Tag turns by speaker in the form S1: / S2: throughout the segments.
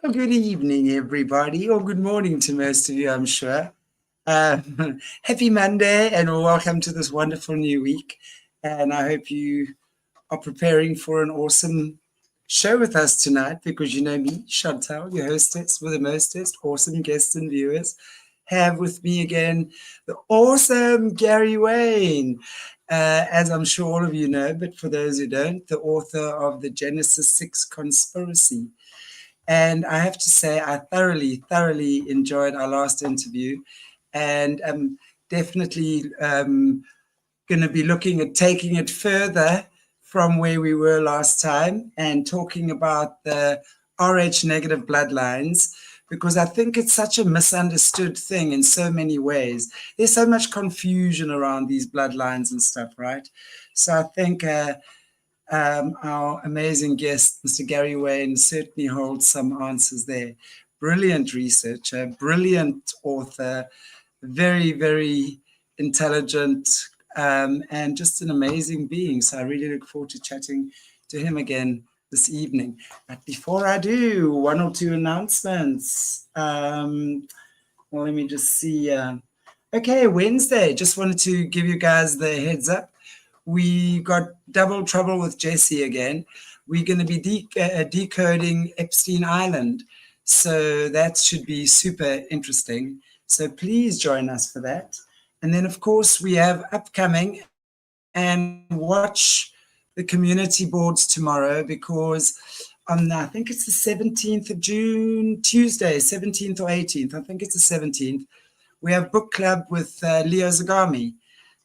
S1: Well, good evening, everybody, or good morning to most of you, I'm sure. Happy Monday, and welcome to this wonderful new week. And I hope you are preparing for an awesome show with us tonight, because you know me, Chantal, your hostess with the mostest, awesome guests and viewers, have with me again the awesome GaryWayne. As I'm sure all of you know, but for those who don't, the author of the Genesis 6 Conspiracy. And I have to say, I thoroughly enjoyed our last interview, and I'm definitely going to be looking at taking it further from where we were last time and talking about the RH negative bloodlines, because I think it's such a misunderstood thing in so many ways. There's so much confusion around these bloodlines and stuff, right? So I think our amazing guest, Mr. GaryWayne, certainly holds some answers there. Brilliant researcher, brilliant author, very intelligent, and just an amazing being. So I really look forward to chatting to him again this evening. But before I do, one or two announcements. Well, let me just see. Okay, Wednesday, just wanted to give you guys the heads up. We got double trouble with Jesse again. We're going to be decoding Epstein Island. So that should be super interesting. So please join us for that. And then, of course, we have upcoming, and watch the community boards tomorrow, because on, I think it's the 17th of June, Tuesday, 17th or 18th. I think it's the 17th. We have book club with Leo Zagami.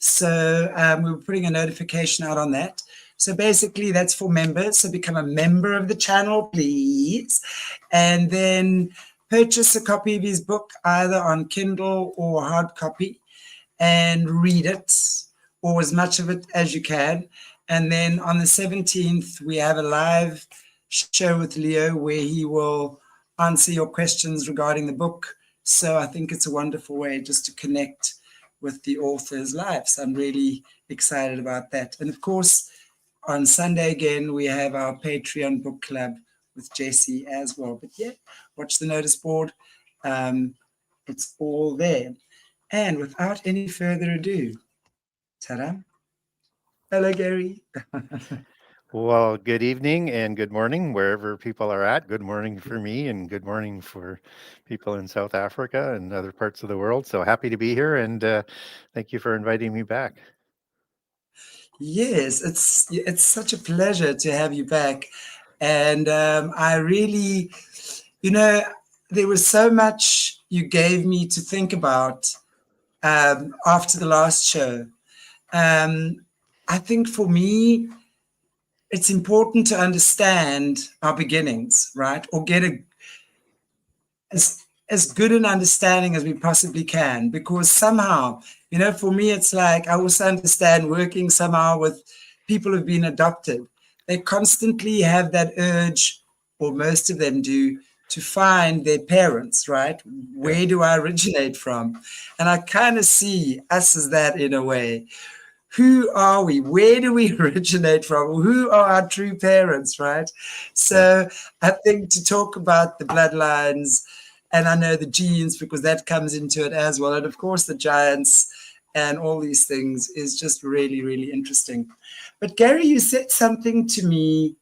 S1: So we were putting a notification out on that. So basically that's for members. So become a member of the channel, please. And then purchase a copy of his book, either on Kindle or hard copy, and read it, or as much of it as you can. And then on the 17th, we have a live show with Leo where he will answer your questions regarding the book. So I think it's a wonderful way just to connect with the author's life. So I'm really excited about that. And of course, on Sunday again, we have our Patreon book club with Jesse as well. But yeah, watch the notice board. It's all there. And without any further ado, ta-da. Hello, Gary.
S2: Well, good evening and good morning, wherever people are at. Good morning for me, and good morning for people in South Africa and other parts of the world. So happy to be here, and thank you for inviting me back.
S1: Yes, it's such a pleasure to have you back. And I really, you know, there was so much you gave me to think about after the last show. I think for me, it's important to understand our beginnings, right? Or get as good an understanding as we possibly can, because somehow, you know, for me, it's like I also understand working somehow with people who've been adopted. They constantly have that urge, or most of them do, to find their parents, right? Where do I originate from? And I kind of see us as that in a way. Who are we? Where do we originate from? Who are our true parents, right? So I think to talk about the bloodlines, and I know the genes, because that comes into it as well, and of course the giants and all these things, is just really interesting. But Gary, you said something to me,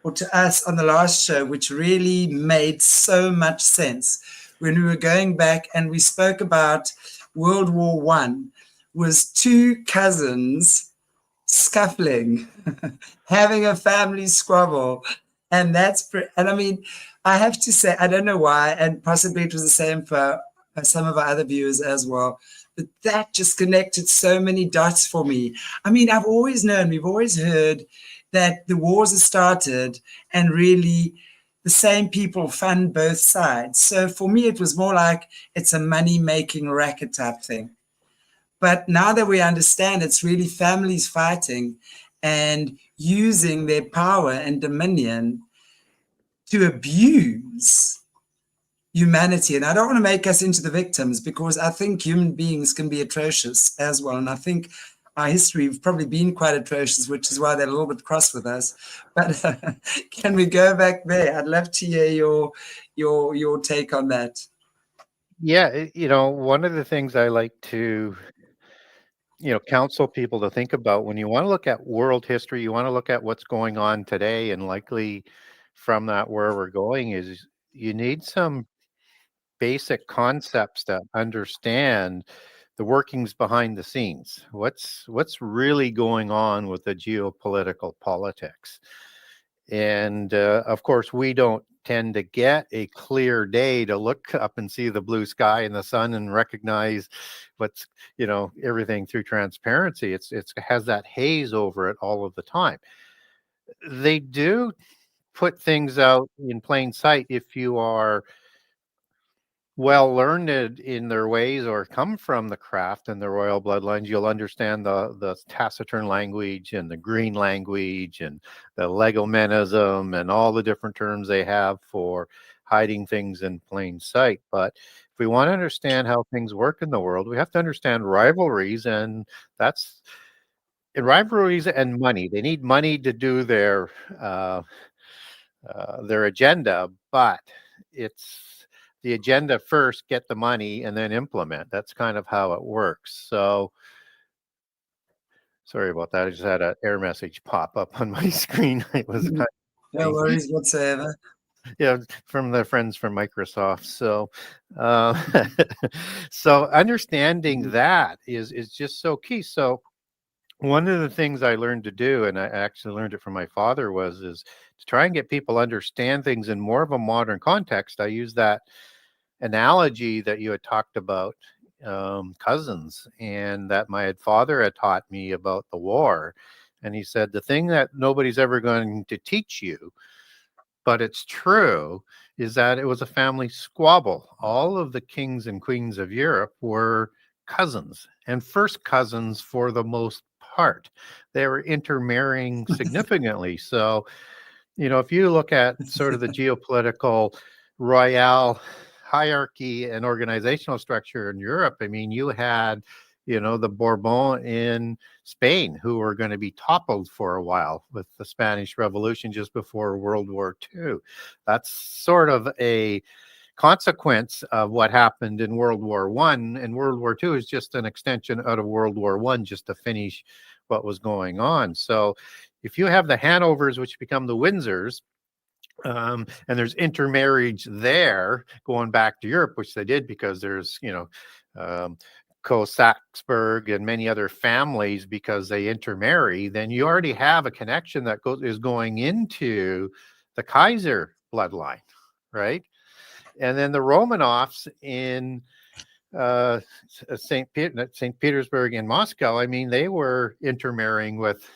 S1: or to us, on the last show, which really made so much sense. When we were going back and we spoke about World War One, was two cousins scuffling, having a family squabble. And and I mean, I have to say, I don't know why, and possibly it was the same for some of our other viewers as well, but that just connected so many dots for me. I mean, I've always known, we've always heard that the wars are started and really the same people fund both sides. So for me, it was more like it's a money-making racket type thing. But now that we understand it's really families fighting and using their power and dominion to abuse humanity. And I don't want to make us into the victims, because I think human beings can be atrocious as well. And I think our history, we've probably been quite atrocious, which is why they're a little bit cross with us. But can we go back there? I'd love to hear your take on that.
S2: Yeah, one of the things I like to counsel people to think about when you want to look at world history, you want to look at what's going on today, and likely from that where we're going is you need some basic concepts to understand the workings behind the scenes. What's really going on with the geopolitical politics? And of course, we don't tend to get a clear day to look up and see the blue sky and the sun and recognize what's everything through transparency. It has that haze over it all of the time. They do put things out in plain sight if you are well learned in their ways or come from the craft and the royal bloodlines. You'll understand the taciturn language and the green language and the legomenism and all the different terms they have for hiding things in plain sight. But if we want to understand how things work in the world, we have to understand rivalries, and that's in rivalries and money. They need money to do their agenda, but it's the agenda first, get the money, and then implement. That's kind of how it works. So sorry about that. I just had an error message pop up on my screen. It was kind of
S1: No worries whatsoever.
S2: yeah, from the friends from Microsoft. So so understanding that is just so key. So one of the things I learned to do, and I actually learned it from my father, is to try and get people understand things in more of a modern context. I use that analogy that you had talked about, cousins, and that my father had taught me about the war. And he said, the thing that nobody's ever going to teach you, but it's true, is that it was a family squabble. All of the kings and queens of Europe were cousins, and first cousins for the most part. They were intermarrying significantly. So, if you look at sort of the geopolitical royale hierarchy and organizational structure in Europe, I mean, you had, the Bourbon in Spain, who were going to be toppled for a while with the Spanish Revolution just before World War II. That's sort of a consequence of what happened in World War One, and World War II is just an extension out of World War One, just to finish what was going on. So if you have the Hanovers, which become the Windsors, and there's intermarriage there going back to Europe, which they did because there's, um, Saxburg and many other families, because they intermarry, then you already have a connection that is going into the Kaiser bloodline, right? And then the Romanoffs in St. Petersburg and Moscow, I mean, they were intermarrying with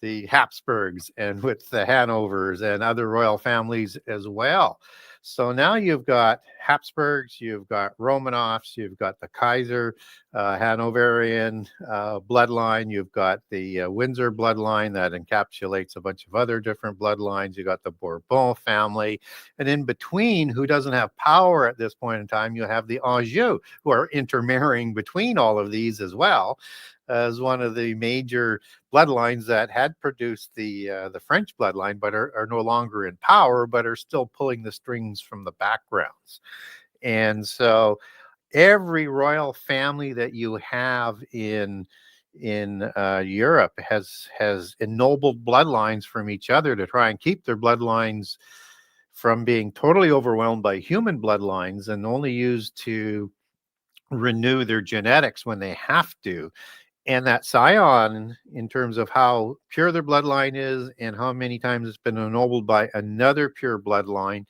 S2: the Habsburgs and with the Hanovers and other royal families as well. So now you've got Habsburgs, you've got Romanoffs, you've got the Kaiser Hanoverian bloodline, you've got the Windsor bloodline that encapsulates a bunch of other different bloodlines, you got the Bourbon family, and in between, who doesn't have power at this point in time, you have the Anjou, who are intermarrying between all of these as well, as one of the major bloodlines that had produced the French bloodline, but are no longer in power, but are still pulling the strings from the backgrounds. And so every royal family that you have in Europe has ennobled bloodlines from each other to try and keep their bloodlines from being totally overwhelmed by human bloodlines, and only used to renew their genetics when they have to. And that scion, in terms of how pure their bloodline is and how many times it's been ennobled by another pure bloodline,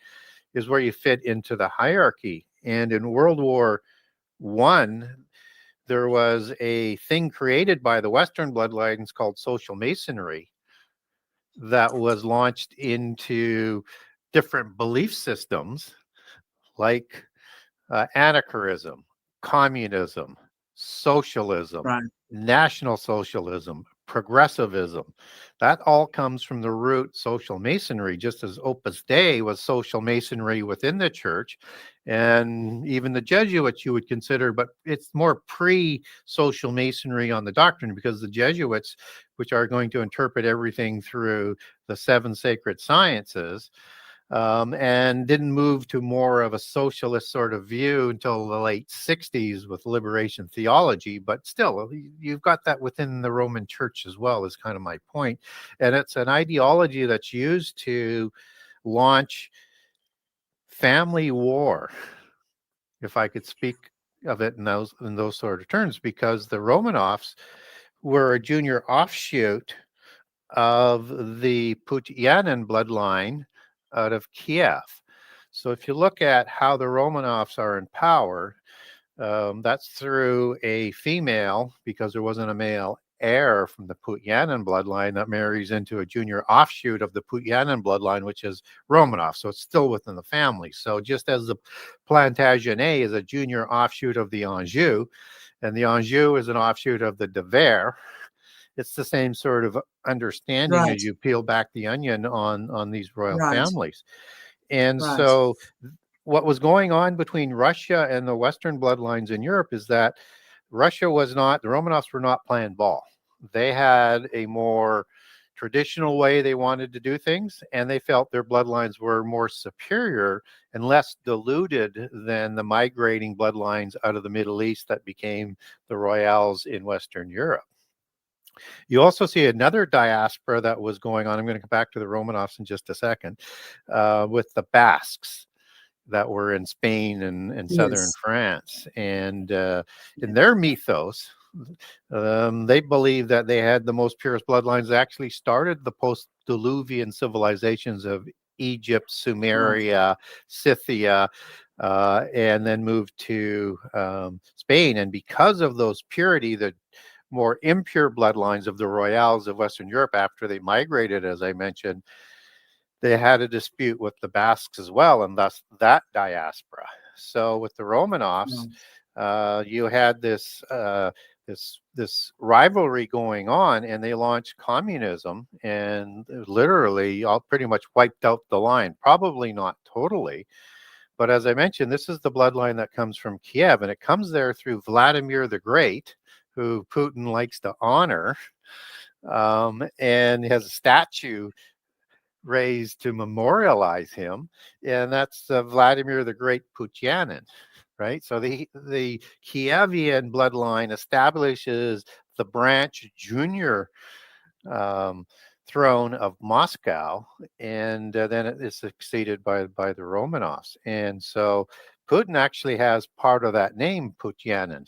S2: is where you fit into the hierarchy. And in World War One, there was a thing created by the Western bloodlines called social masonry that was launched into different belief systems like anarchism, communism, socialism,
S1: Right.
S2: National Socialism, progressivism. That all comes from the root social masonry, just as Opus Dei was social masonry within the church, and even the Jesuits you would consider, but it's more pre-social masonry on the doctrine, because the Jesuits, which are going to interpret everything through the 7 sacred sciences, and didn't move to more of a socialist sort of view until the late 60s with liberation theology. But still, you've got that within the Roman Church as well, is kind of my point. And it's an ideology that's used to launch family war, if I could speak of it in those sort of terms, because the Romanoffs were a junior offshoot of the Putianin bloodline out of Kiev. So if you look at how the Romanovs are in power, that's through a female, because there wasn't a male heir from the Putianin bloodline, that marries into a junior offshoot of the Putianin bloodline, which is Romanov. So it's still within the family. So just as the Plantagenet is a junior offshoot of the Anjou, and the Anjou is an offshoot of the De Vere, it's the same sort of understanding
S1: Right.
S2: as you peel back the onion on these royal
S1: Right.
S2: families. And
S1: Right.
S2: so what was going on between Russia and the Western bloodlines in Europe is that the Romanovs were not playing ball. They had a more traditional way they wanted to do things, and they felt their bloodlines were more superior and less diluted than the migrating bloodlines out of the Middle East that became the royals in Western Europe. You also see another diaspora that was going on. I'm going to come back to the Romanovs in just a second, with the Basques that were in Spain and southern
S1: Yes.
S2: France. And in their mythos, they believe that they had the most purest bloodlines. They actually started the post-Diluvian civilizations of Egypt, Sumeria, Scythia, and then moved to Spain. And because of those purity, the more impure bloodlines of the royals of Western Europe, after they migrated, as I mentioned, they had a dispute with the Basques as well, and thus that diaspora. So with the Romanovs, you had this rivalry going on, and they launched communism, and literally all pretty much wiped out the line. Probably not totally, but as I mentioned, this is the bloodline that comes from Kiev, and it comes there through Vladimir the Great, who Putin likes to honor, and has a statue raised to memorialize him, and that's Vladimir the Great Putianin, right? So the Kievian bloodline establishes the branch junior throne of Moscow, and then it is succeeded by the Romanovs. And so Putin actually has part of that name, Putianin.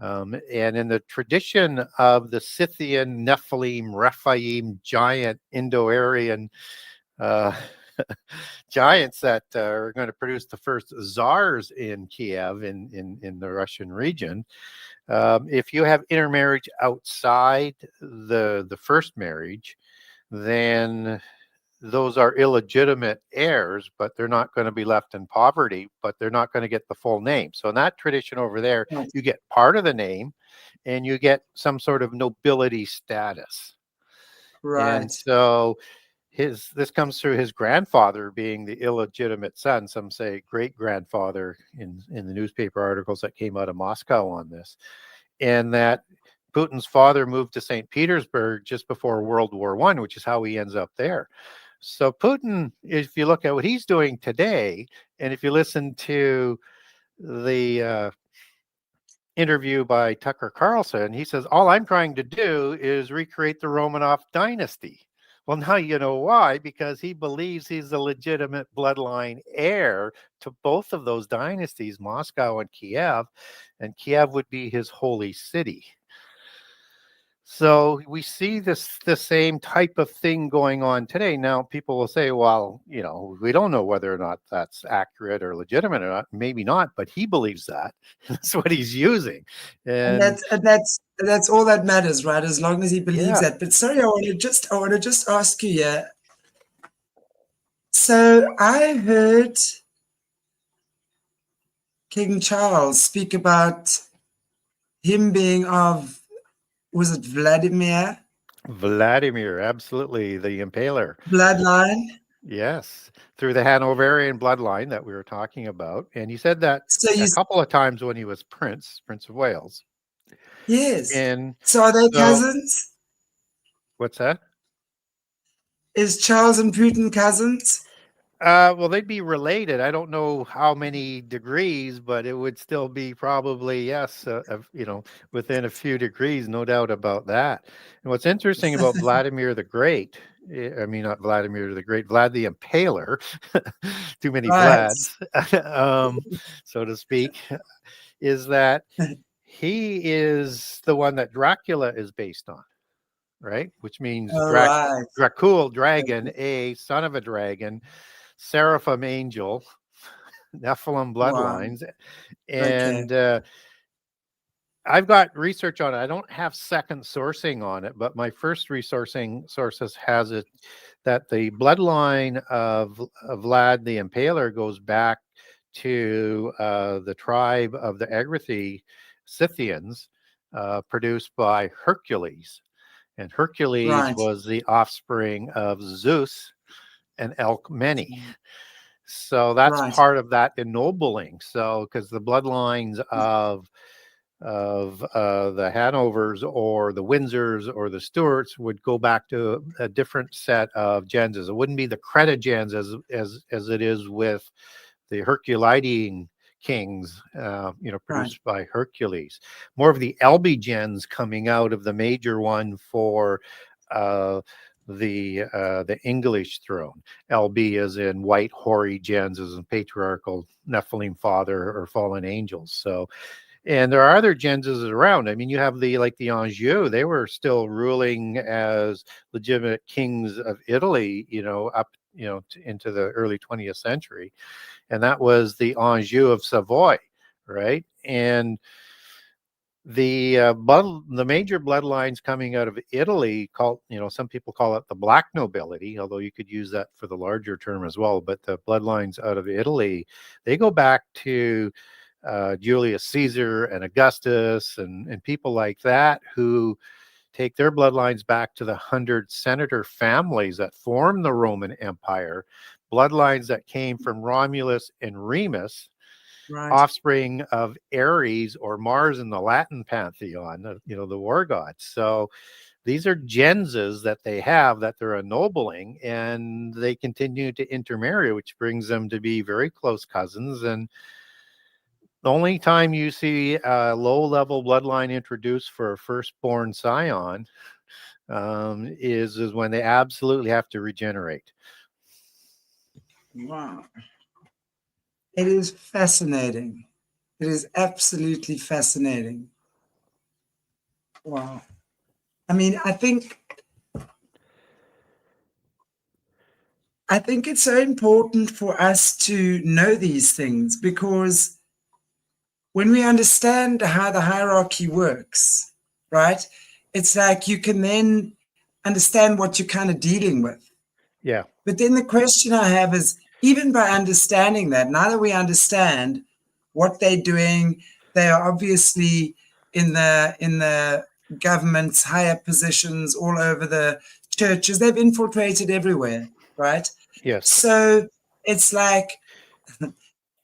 S2: And in the tradition of the Scythian, Nephilim, Rephaim, giant Indo-Aryan giants that are going to produce the first czars in Kiev, in the Russian region, if you have intermarriage outside the first marriage, then those are illegitimate heirs, but they're not going to be left in poverty, but they're not going to get the full name. So in that tradition over there,
S1: Right.
S2: you get part of the name and you get some sort of nobility status.
S1: Right.
S2: And so this comes through his grandfather being the illegitimate son, some say great grandfather in the newspaper articles that came out of Moscow on this, and that Putin's father moved to St. Petersburg just before World War I, which is how he ends up there. So Putin, if you look at what he's doing today, and if you listen to the interview by Tucker Carlson, he says, all I'm trying to do is recreate the Romanov dynasty. Well, now you know why, because he believes he's a legitimate bloodline heir to both of those dynasties, Moscow and Kiev would be his holy city. So we see the same type of thing going on today. Now, people will say, well, we don't know whether or not that's accurate or legitimate or not. Maybe not, but he believes that. That's what he's using.
S1: And that's all that matters, right? As long as he believes that. But sorry, I want to just ask you, yeah. So I heard King Charles speak about him being of Was it Vladimir?
S2: Vladimir, absolutely, the Impaler.
S1: Bloodline?
S2: Yes, through the Hanoverian bloodline that we were talking about. And he said that
S1: So
S2: a
S1: you,
S2: couple of times when he was Prince of Wales.
S1: yes.
S2: And
S1: So are they
S2: so,
S1: cousins?
S2: what's that?
S1: Is Charles and Putin cousins?
S2: Well, they'd be related. I don't know how many degrees, but it would still be probably, yes, within a few degrees, no doubt about that. And what's interesting about Vladimir the Great, I mean, not Vladimir the Great, Vlad the Impaler, too many
S1: Right.
S2: Vlads, so to speak, is that he is the one that Dracula is based on, right? Which means
S1: All right.
S2: Dracul, dragon, a son of a dragon, seraphim angel, Nephilim
S1: Wow.
S2: bloodlines.
S1: Okay.
S2: And I've got research on it. I don't have second sourcing on it, but my first resourcing sources has it that the bloodline of Vlad the Impaler goes back to the tribe of the Agrathi Scythians, produced by Hercules. And Hercules
S1: Right.
S2: was the offspring of Zeus and Alcmene. So that's
S1: Right.
S2: part of that ennobling. So because the bloodlines of the Hanovers or the Windsors or the Stuarts would go back to a different set of gens. It wouldn't be the Creta gens as it is with the Herculean kings,
S1: Right.
S2: produced by Hercules. More of the Elbe gens coming out of the major one for the English throne. LB as in white hoary gens, as in patriarchal Nephilim father or fallen angels. So, and there are other gens around. I mean, you have the Anjou. They were still ruling as legitimate kings of Italy, up into the early 20th century, and that was the Anjou of Savoy, right? And the major bloodlines coming out of Italy, called, some people call it the black nobility, although you could use that for the larger term as well. But the bloodlines out of Italy, they go back to Julius Caesar and Augustus and people like that, who take their bloodlines back to the 100 senator families that formed the Roman Empire, bloodlines that came from Romulus and Remus,
S1: Right.
S2: offspring of Ares or Mars in the Latin pantheon, the war gods. So these are genses that they have that they're ennobling, and they continue to intermarry, which brings them to be very close cousins. And the only time you see a low-level bloodline introduced for a firstborn scion is when they absolutely have to regenerate.
S1: Wow. It is fascinating. It is absolutely fascinating. Wow. I mean, I think it's so important for us to know these things, because when we understand how the hierarchy works, right, it's like you can then understand what you're kind of dealing with.
S2: Yeah.
S1: But then the question I have is, even by understanding that, now that we understand what they're doing, they are obviously in the government's higher positions all over the churches. They've infiltrated everywhere, right?
S2: Yes.
S1: So it's like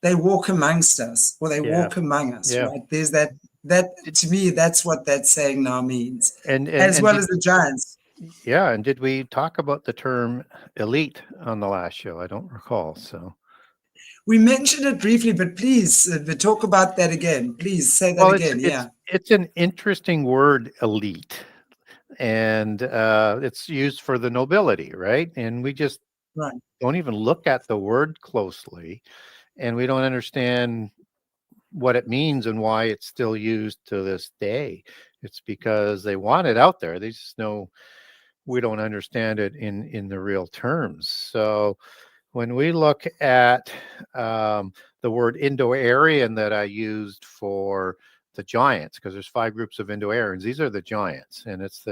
S1: they walk amongst us, or they
S2: Yeah.
S1: walk among us,
S2: Yeah.
S1: right? There's that to me, that's what that saying now means.
S2: And
S1: as well as the giants.
S2: Yeah, and did we talk about the term elite on the last show? I don't recall. So
S1: We mentioned it briefly, but please talk about that again. Please say that again.
S2: It's an interesting word, elite, and it's used for the nobility, right? And we just
S1: Right.
S2: don't even look at the word closely, and we don't understand what it means and why it's still used to this day. It's because they want it out there. They just know we don't understand it in the real terms. So when we look at the word Indo-Aryan that I used for the giants, because there's 5 groups of Indo-Aryans, these are the giants, and it's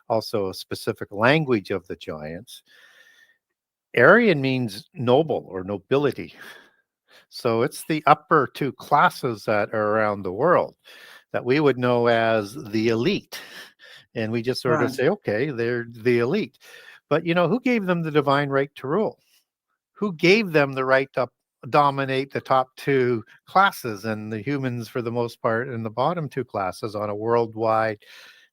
S2: also a specific language of the giants. Aryan means noble or nobility. So it's the upper 2 classes that are around the world that we would know as the elite. And we just sort of
S1: Right.
S2: say, okay, they're the elite. But, who gave them the divine right to rule? Who gave them the right to dominate the top two classes and the humans, for the most part, in the bottom two classes on a worldwide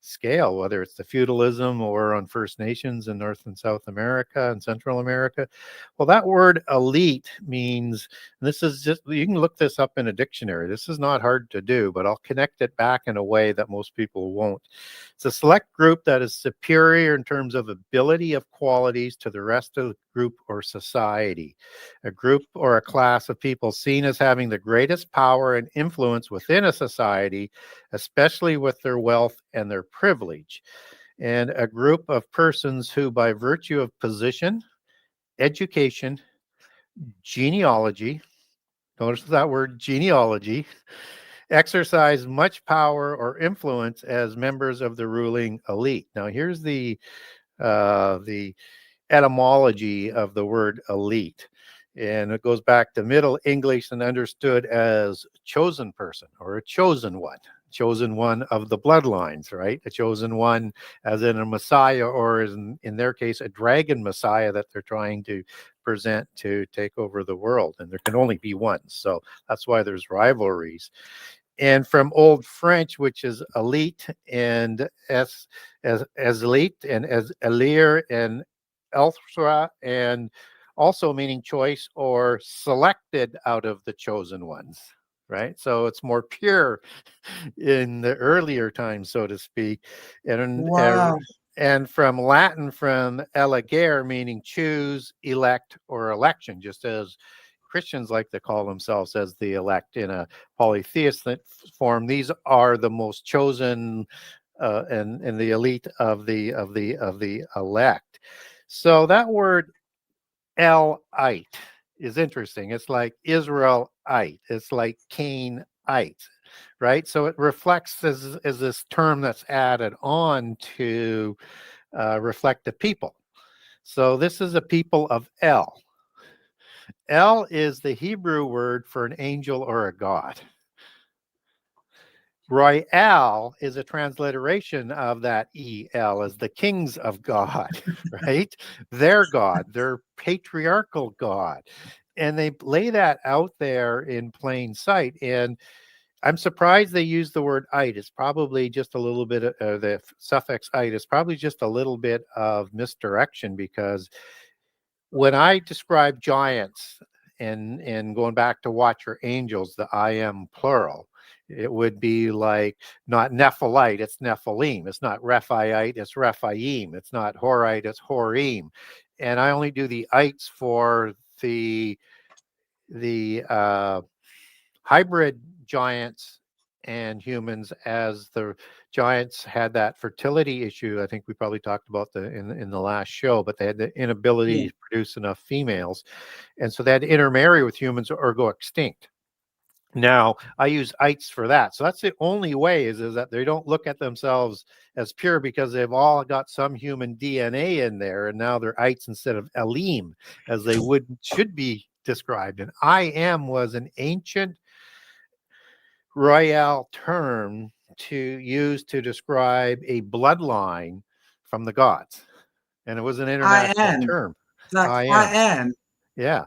S2: scale, whether it's the feudalism or on First Nations in North and South America and Central America? Well, that word elite means, and this is just, you can look this up in a dictionary. This is not hard to do, but I'll connect it back in a way that most people won't. It's a select group that is superior in terms of ability of qualities to the rest of the group or society. A group or a class of people seen as having the greatest power and influence within a society, especially with their wealth and their privilege. And a group of persons who, by virtue of position, education, genealogy, notice that word genealogy, exercise much power or influence as members of the ruling elite. Now, here's the etymology of the word elite. And it goes back to Middle English and understood as chosen person or a chosen one of the bloodlines, right? A chosen one as in a Messiah, or in their case, a dragon Messiah that they're trying to present to take over the world. And there can only be one. So that's why there's rivalries. And from Old French, which is elite and as elite and as elir and elthra, and also meaning choice or selected out of the chosen ones, right? So it's more pure in the earlier times, so to speak.
S1: Wow.
S2: And from Latin, from elegere, meaning choose, elect, or election, just as Christians like to call themselves as the elect in a polytheistic form. These are the most chosen and the elite of the elect. So that word Elite is interesting. It's like Israelite. It's like Cainite, right? So it reflects as this term that's added on to reflect the people. So this is a people of El. El is the Hebrew word for an angel or a god. Royal is a transliteration of that El as the kings of God, right? Their God, their patriarchal God. And they lay that out there in plain sight. And I'm surprised they use the word "ite." It's probably just a little bit of the suffix "ite" is probably just a little bit of misdirection, because when I describe giants and going back to Watcher Angels, the I am plural, it would be like not Nephilite, it's Nephilim. It's not Rephaite, it's Rephaim. It's not Horite, it's Horim. And I only do the ites for the hybrid giants and humans, as the giants had that fertility issue. I think we probably talked about in the last show, but they had the inability
S1: Yeah.
S2: to produce enough females, and so they had to intermarry with humans or go extinct. Now I use ites for that, so that's the only way is that they don't look at themselves as pure, because they've all got some human DNA in there, and now they're ites instead of elim, as they should be described. And I am was an ancient royal term to use to describe a bloodline from the gods. And it was an
S1: I
S2: international
S1: am.
S2: term.
S1: Like
S2: I
S1: I
S2: am.
S1: am.
S2: Yeah.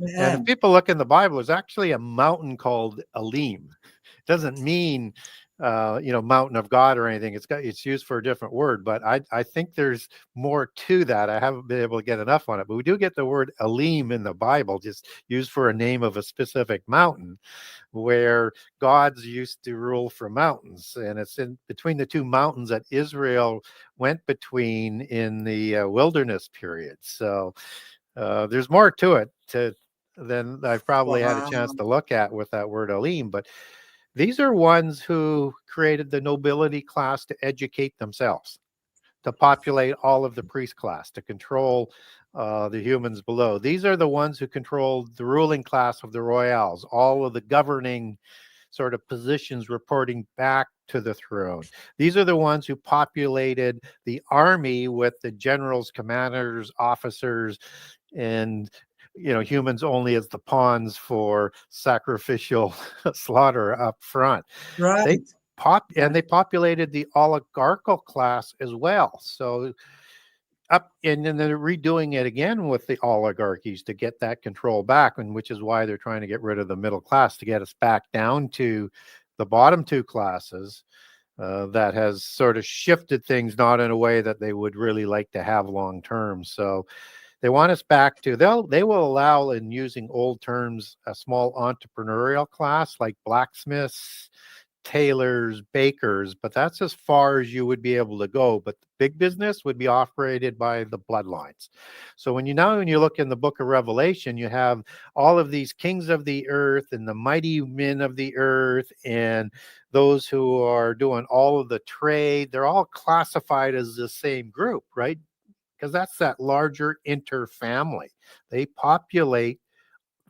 S1: I
S2: And if
S1: am.
S2: people look in the Bible, there's actually a mountain called Elim. It doesn't mean mountain of God or anything. It's used for a different word, but I think there's more to that. I haven't been able to get enough on it, but we do get the word Elim in the Bible, just used for a name of a specific mountain, where gods used to rule from mountains. And it's in between the two mountains that Israel went between in the wilderness period. So there's more to it than I've probably had a
S1: Wow.
S2: chance to look at with that word Elim. But these are ones who created the nobility class to educate themselves, to populate all of the priest class, to control the humans below. These are the ones who controlled the ruling class of the royals, all of the governing sort of positions reporting back to the throne. These are the ones who populated the army with the generals, commanders, officers, and humans only as the pawns for sacrificial slaughter up front. They
S1: Right.
S2: they populated the oligarchical class as well. So and then they're redoing it again with the oligarchies to get that control back, and which is why they're trying to get rid of the middle class to get us back down to the bottom two classes. That has sort of shifted things, not in a way that they would really like to have long term. So they want us back to, they will allow, in using old terms, a small entrepreneurial class like blacksmiths, tailors, bakers, but that's as far as you would be able to go. But the big business would be operated by the bloodlines. So when you look in the book of Revelation, you have all of these kings of the earth and the mighty men of the earth and those who are doing all of the trade. They're all classified as the same group, right? Because that's that larger inter-family. They populate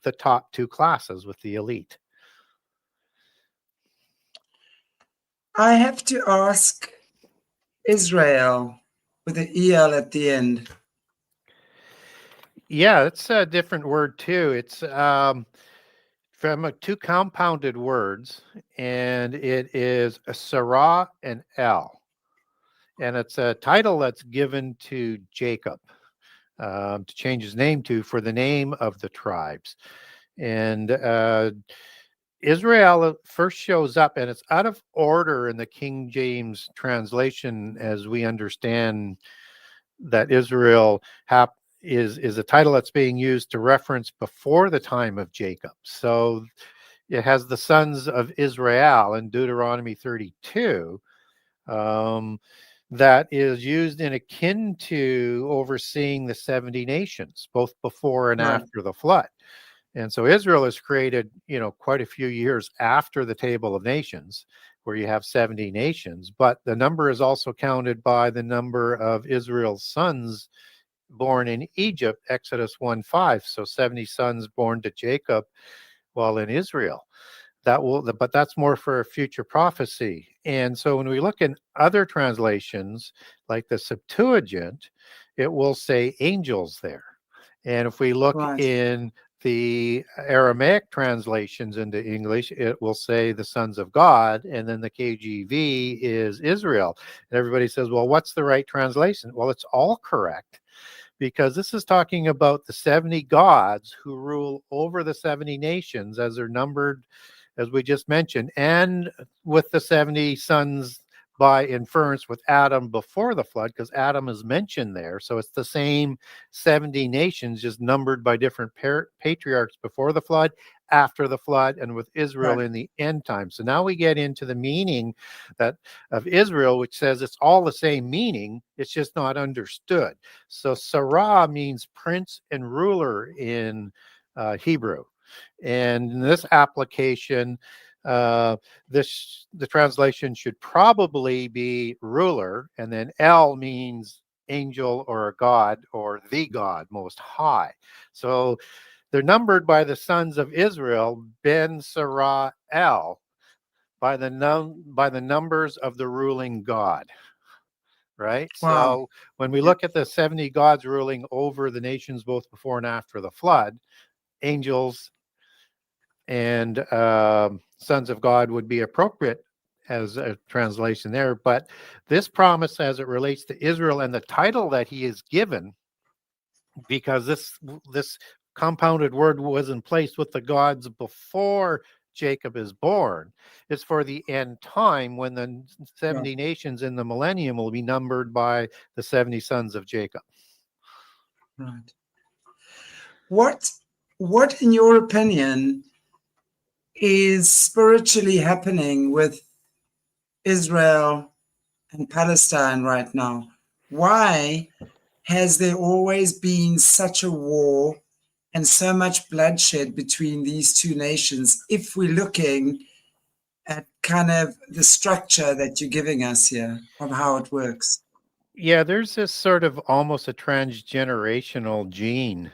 S2: the top two classes with the elite.
S1: I have to ask, Israel with the EL at the end.
S2: Yeah, it's a different word too. It's from two compounded words, and it is a Sarah and El. And it's a title that's given to Jacob to change his name to for the name of the tribes. And Israel first shows up, and it's out of order in the King James translation, as we understand that Israel is a title that's being used to reference before the time of Jacob. So it has the sons of Israel in Deuteronomy 32. That is used in akin to overseeing the 70 nations, both before and after the flood. And so Israel is created, quite a few years after the Table of Nations, where you have 70 nations. But the number is also counted by the number of Israel's sons born in Egypt, Exodus 1:5. So 70 sons born to Jacob while in Israel. But that's more for a future prophecy. And so when we look in other translations, like the Septuagint, it will say angels there. And if we look in the Aramaic translations into English, it will say the sons of God, and then the KJV is Israel. And everybody says, well, what's the right translation? Well, it's all correct, because this is talking about the 70 gods who rule over the 70 nations as they're numbered, as we just mentioned, and with the 70 sons by inference with Adam before the flood, because Adam is mentioned there. So it's the same 70 nations, just numbered by different patriarchs before the flood, after the flood, and with Israel in the end time. So now we get into the meaning of Israel, which says it's all the same meaning, it's just not understood. So Sarah means prince and ruler in Hebrew. And in this application, the translation should probably be ruler, and then El means angel or a god or the God Most High. So they're numbered by the sons of Israel, Ben Sarah El, by the numbers of the ruling God. Right?
S1: Wow.
S2: So when we look at the 70 gods ruling over the nations both before and after the flood, angels and sons of God would be appropriate as a translation there. But this promise, as it relates to Israel and the title that he is given, because this compounded word wasn't placed with the gods before Jacob is born, is for the end time, when the 70 nations in the millennium will be numbered by the 70 sons of Jacob.
S1: Right. What in your opinion is spiritually happening with Israel and Palestine right now? Why has there always been such a war and so much bloodshed between these two nations, if we're looking at kind of the structure that you're giving us here of how it works?
S2: Yeah, there's this sort of almost a transgenerational gene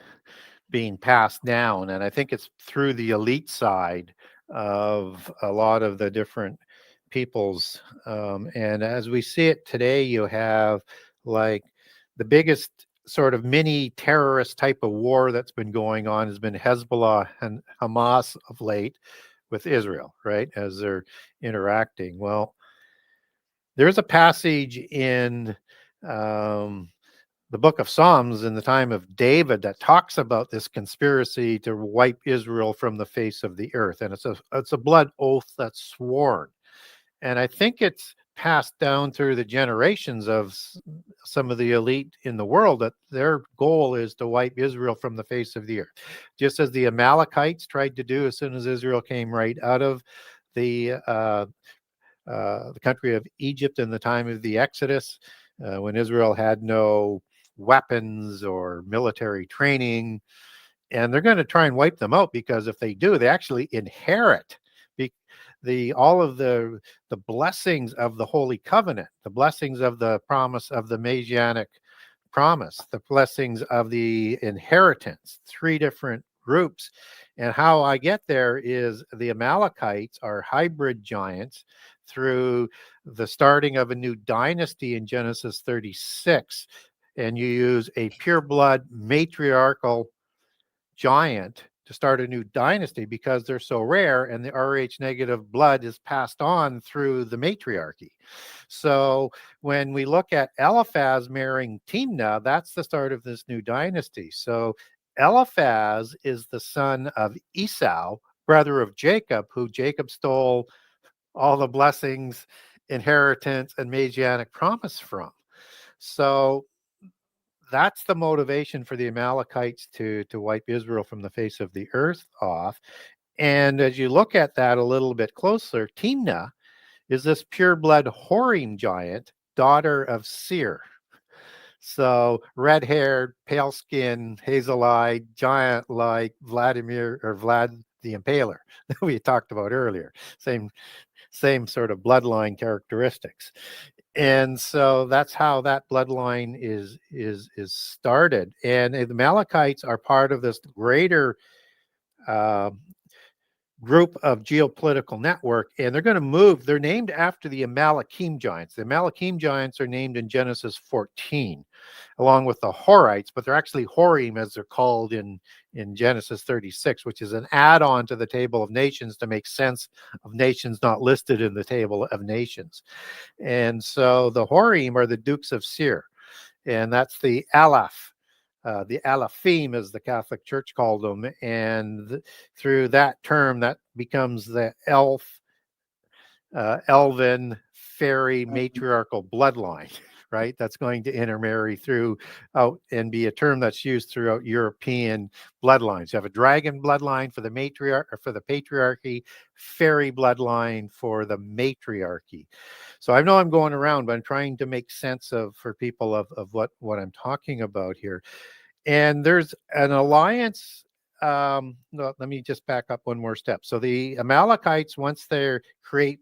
S2: being passed down, and I think it's through the elite side of a lot of the different peoples. And as we see it today, you have like the biggest sort of mini terrorist type of war that's been going on has been Hezbollah and Hamas of late with Israel, right? As they're interacting. Well, there's a passage in the book of Psalms in the time of David that talks about this conspiracy to wipe Israel from the face of the earth. And it's a blood oath that's sworn. And I think it's passed down through the generations of some of the elite in the world that their goal is to wipe Israel from the face of the earth, just as the Amalekites tried to do as soon as Israel came right out of the country of Egypt in the time of the Exodus, when Israel had no weapons or military training. And they're going to try and wipe them out, because if they do, they actually inherit all of the blessings of the Holy Covenant, the blessings of the promise of the Messianic promise, the blessings of the inheritance, three different groups. And how I get there is the Amalekites are hybrid giants through the starting of a new dynasty in Genesis 36. And you use a pure blood matriarchal giant to start a new dynasty because they're so rare, and the Rh negative blood is passed on through the matriarchy. So when we look at Eliphaz marrying Timnah, that's the start of this new dynasty. So Eliphaz is the son of Esau, brother of Jacob, who Jacob stole all the blessings, inheritance, and Messianic promise from. So that's the motivation for the Amalekites to wipe Israel from the face of the earth off. And as you look at that a little bit closer, Timnah is this pure blood Horim giant, daughter of Seir. So red-haired, pale-skinned, hazel-eyed, giant like Vladimir or Vlad the Impaler that we talked about earlier. Same sort of bloodline characteristics. And so that's how that bloodline is started. And the Amalekites are part of this greater group of geopolitical network, and they're going to move. They're named after the Amalekim giants. The Amalekim giants are named in Genesis 14, along with the Horites, but they're actually Horim, as they're called in Genesis 36, which is an add-on to the Table of Nations to make sense of nations not listed in the Table of Nations. And so the Horim are the Dukes of Seir, and that's the Aleph. The Alephim, as the Catholic Church called them, and through that term, that becomes the elven, fairy, matriarchal bloodline, right? That's going to intermarry throughout and be a term that's used throughout European bloodlines. You have a dragon bloodline for the patriarchy, fairy bloodline for the matriarchy. So I know I'm going around, but I'm trying to make sense for people of what I'm talking about here. And there's an alliance. No, let me just back up one more step. So the Amalekites, once they create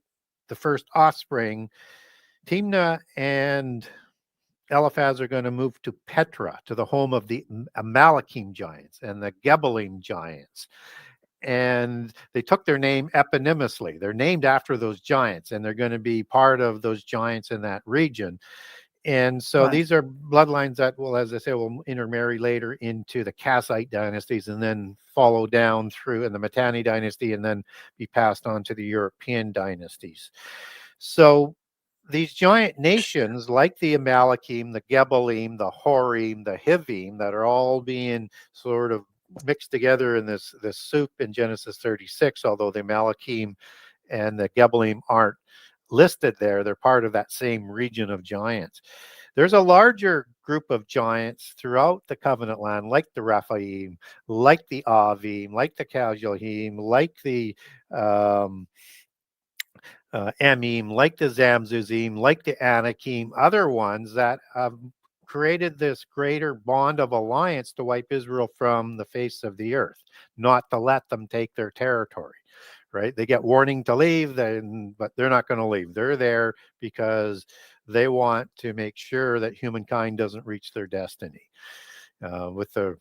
S2: the first offspring, Timnah and Eliphaz are going to move to Petra, to the home of the Amalekim giants and the Gebalim giants. And they took their name eponymously. They're named after those giants, and they're going to be part of those giants in that region. And so these are bloodlines that will, as I say, will intermarry later into the Kassite dynasties and then follow down through in the Mitanni dynasty and then be passed on to the European dynasties. So these giant nations like the Amalekim, the Gebalim, the Horim, the Hivim, that are all being sort of mixed together in this soup in Genesis 36, although the Amalekim and the Gebalim aren't listed there. They're part of that same region of giants. There's a larger group of giants throughout the covenant land, like the Rephaim, like the Avim, like the Kaljohim, like the Emim, like the Zamzuzim, like the Anakim, other ones that have created this greater bond of alliance to wipe Israel from the face of the earth, not to let them take their territory. Right? They get warning to leave, but they're not going to leave. They're there because they want to make sure that humankind doesn't reach their destiny with the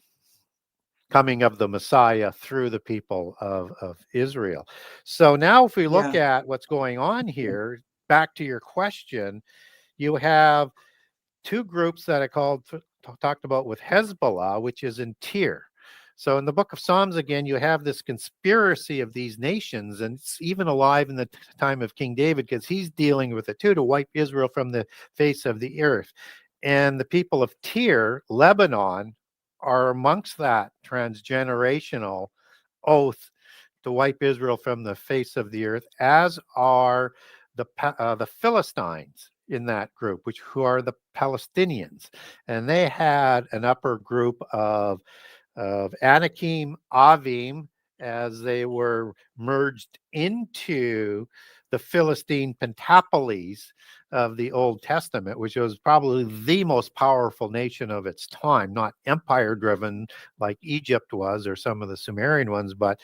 S2: coming of the Messiah through the people of Israel. So now if we look at what's going on here, back to your question, you have two groups that I talked about with Hezbollah, which is in Tyre. So in the book of Psalms, again, you have this conspiracy of these nations, and it's even alive in the time of King David, because he's dealing with it too, to wipe Israel from the face of the earth. And the people of Tyre, Lebanon, are amongst that transgenerational oath to wipe Israel from the face of the earth, as are the Philistines in that group, who are the Palestinians. And they had an upper group of Anakim, Avim, as they were merged into the Philistine Pentapolis of the Old Testament, which was probably the most powerful nation of its time, not empire-driven like Egypt was or some of the Sumerian ones, but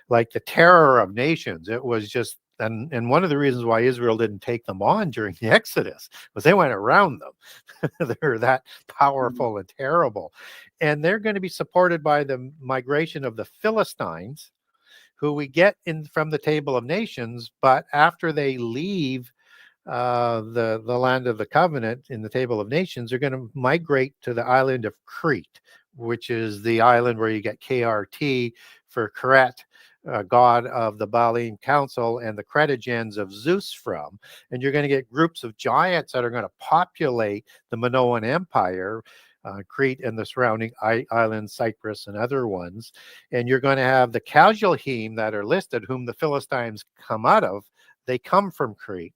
S2: like the terror of nations. It was just, and one of the reasons why Israel didn't take them on during the Exodus was they went around them. They're that powerful and terrible. And they're going to be supported by the migration of the Philistines, who we get in from the Table of Nations, but after they leave the land of the covenant in the Table of Nations, they're going to migrate to the island of Crete, which is the island where you get KRT for Kret, god of the Baalim council, and the Cretogens of Zeus from. And you're going to get groups of giants that are going to populate the Minoan Empire, Crete and the surrounding islands, Cyprus and other ones. And you're going to have the Casualhim that are listed, whom the Philistines come out of. They come from Crete.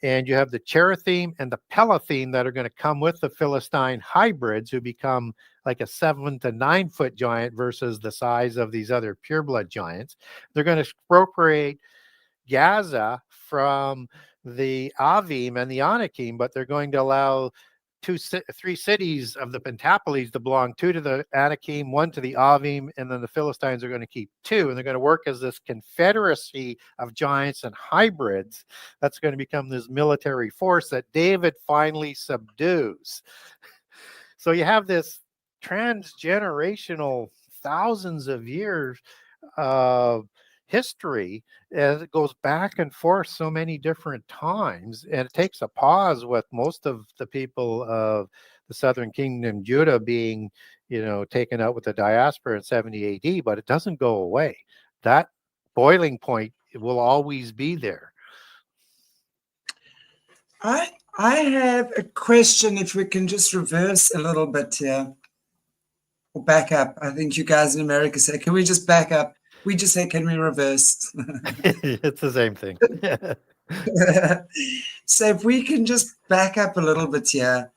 S2: And you have the Cherithim and the Pelathim that are going to come with the Philistine hybrids, who become like a 7 to 9 foot giant versus the size of these other pureblood giants. They're going to expropriate Gaza from the Avim and the Anakim, but they're going to allow 3 cities of the Pentapolis to belong, 2 to the Anakim, 1 to the Avim, and then the Philistines are going to keep 2, and they're going to work as this confederacy of giants and hybrids that's going to become this military force that David finally subdues. So you have this transgenerational, thousands of years of history, as it goes back and forth so many different times, and it takes a pause with most of the people of the southern kingdom, Judah, being taken out with the diaspora in 70 AD, but it doesn't go away. That boiling point will always be there.
S1: I have a question, if we can just reverse a little bit here, or back up. I think you guys in America say, can we just back up? We just say, can we reverse?
S2: It's the same thing.
S1: So if we can just back up a little bit here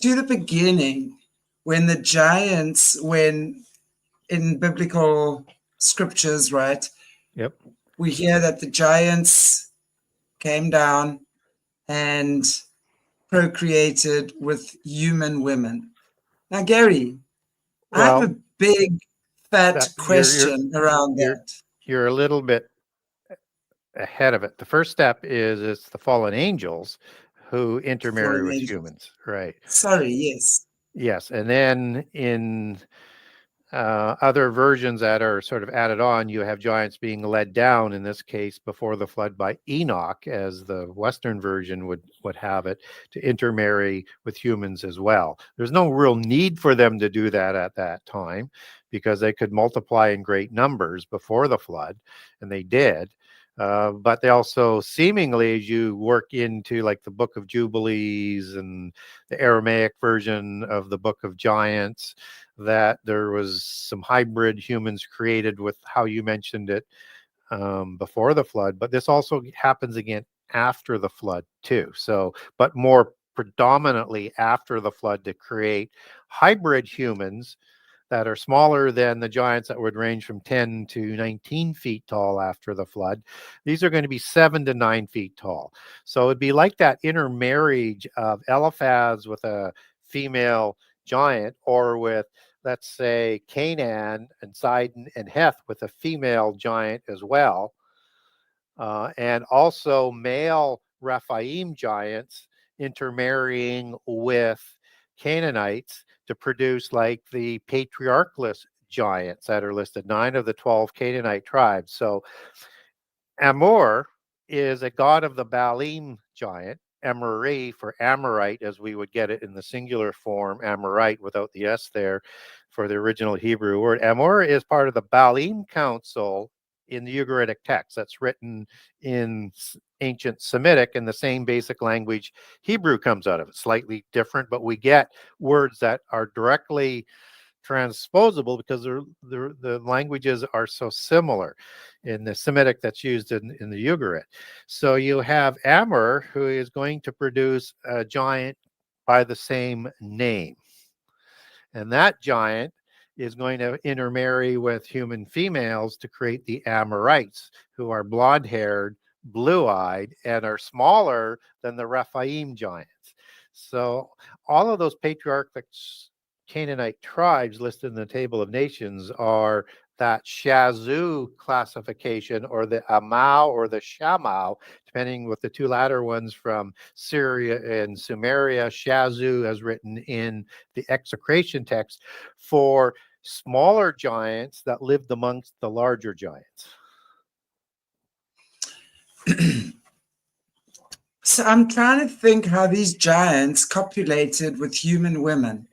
S1: to the beginning, when the giants, when in biblical scriptures, right?
S2: Yep.
S1: We hear that the giants came down and procreated with human women. Now, Gary, I have a big fat question around that.
S2: You're a little bit ahead of it. The first step is it's the fallen angels who intermarry with humans, right?
S1: Sorry, yes.
S2: Yes, and then in other versions that are sort of added on, you have giants being led down, in this case before the flood, by Enoch, as the Western version would have it, to intermarry with humans as well. There's no real need for them to do that at that time, because they could multiply in great numbers before the flood, and they did. But they also seemingly, as you work into like the Book of Jubilees and the Aramaic version of the Book of Giants, that there was some hybrid humans created with how you mentioned it before the flood. But this also happens again after the flood too. So, but more predominantly after the flood, to create hybrid humans that are smaller than the giants that would range from 10 to 19 feet tall after the flood. These are going to be 7 to 9 feet tall. So it'd be like that intermarriage of Eliphaz with a female giant, or with, let's say, Canaan and Sidon and Heth with a female giant as well. And also male Rephaim giants intermarrying with Canaanites to produce like the patriarchless giants that are listed, 9 of the 12 Canaanite tribes. So Amor is a god of the Baalim giant, Amori for Amorite, as we would get it in the singular form, Amorite without the S there, for the original Hebrew word. Amor is part of the Baalim Council in the Ugaritic text that's written in ancient Semitic, and the same basic language Hebrew comes out of it. Slightly different, but we get words that are directly transposable because the languages are so similar in the Semitic that's used in the Ugarit. So you have Amor, who is going to produce a giant by the same name. And that giant is going to intermarry with human females to create the Amorites, who are blonde-haired, blue-eyed, and are smaller than the Rephaim giants. So all of those patriarchal Canaanite tribes listed in the Table of Nations are that Shazu classification, or the Amau or the Shamau, depending with the two latter ones from Syria and Sumeria. Shazu, as written in the execration text, for smaller giants that lived amongst the larger giants.
S1: So I'm trying to think how these giants copulated with human women.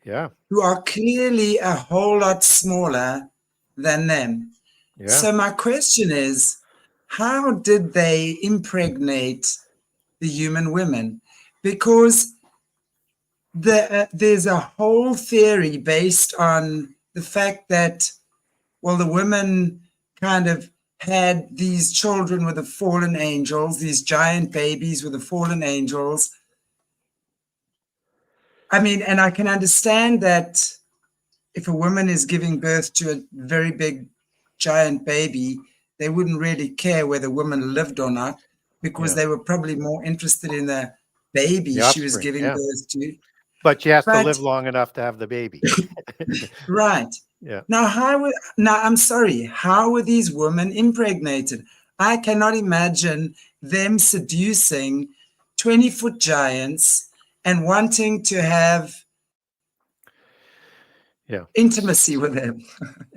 S2: Yeah.
S1: Who are clearly a whole lot smaller than them.
S2: Yeah.
S1: So my question is, how did they impregnate the human women? Because there's a whole theory based on the fact that, well, the women kind of had these children with the fallen angels, these giant babies with the fallen angels. I mean, and I can understand that if a woman is giving birth to a very big, giant baby, they wouldn't really care whether the woman lived or not, because they were probably more interested in the baby she was giving birth to.
S2: But she has to live long enough to have the baby.
S1: Right.
S2: Yeah.
S1: Now, I'm sorry, how were these women impregnated? I cannot imagine them seducing 20-foot giants and wanting to have intimacy with them.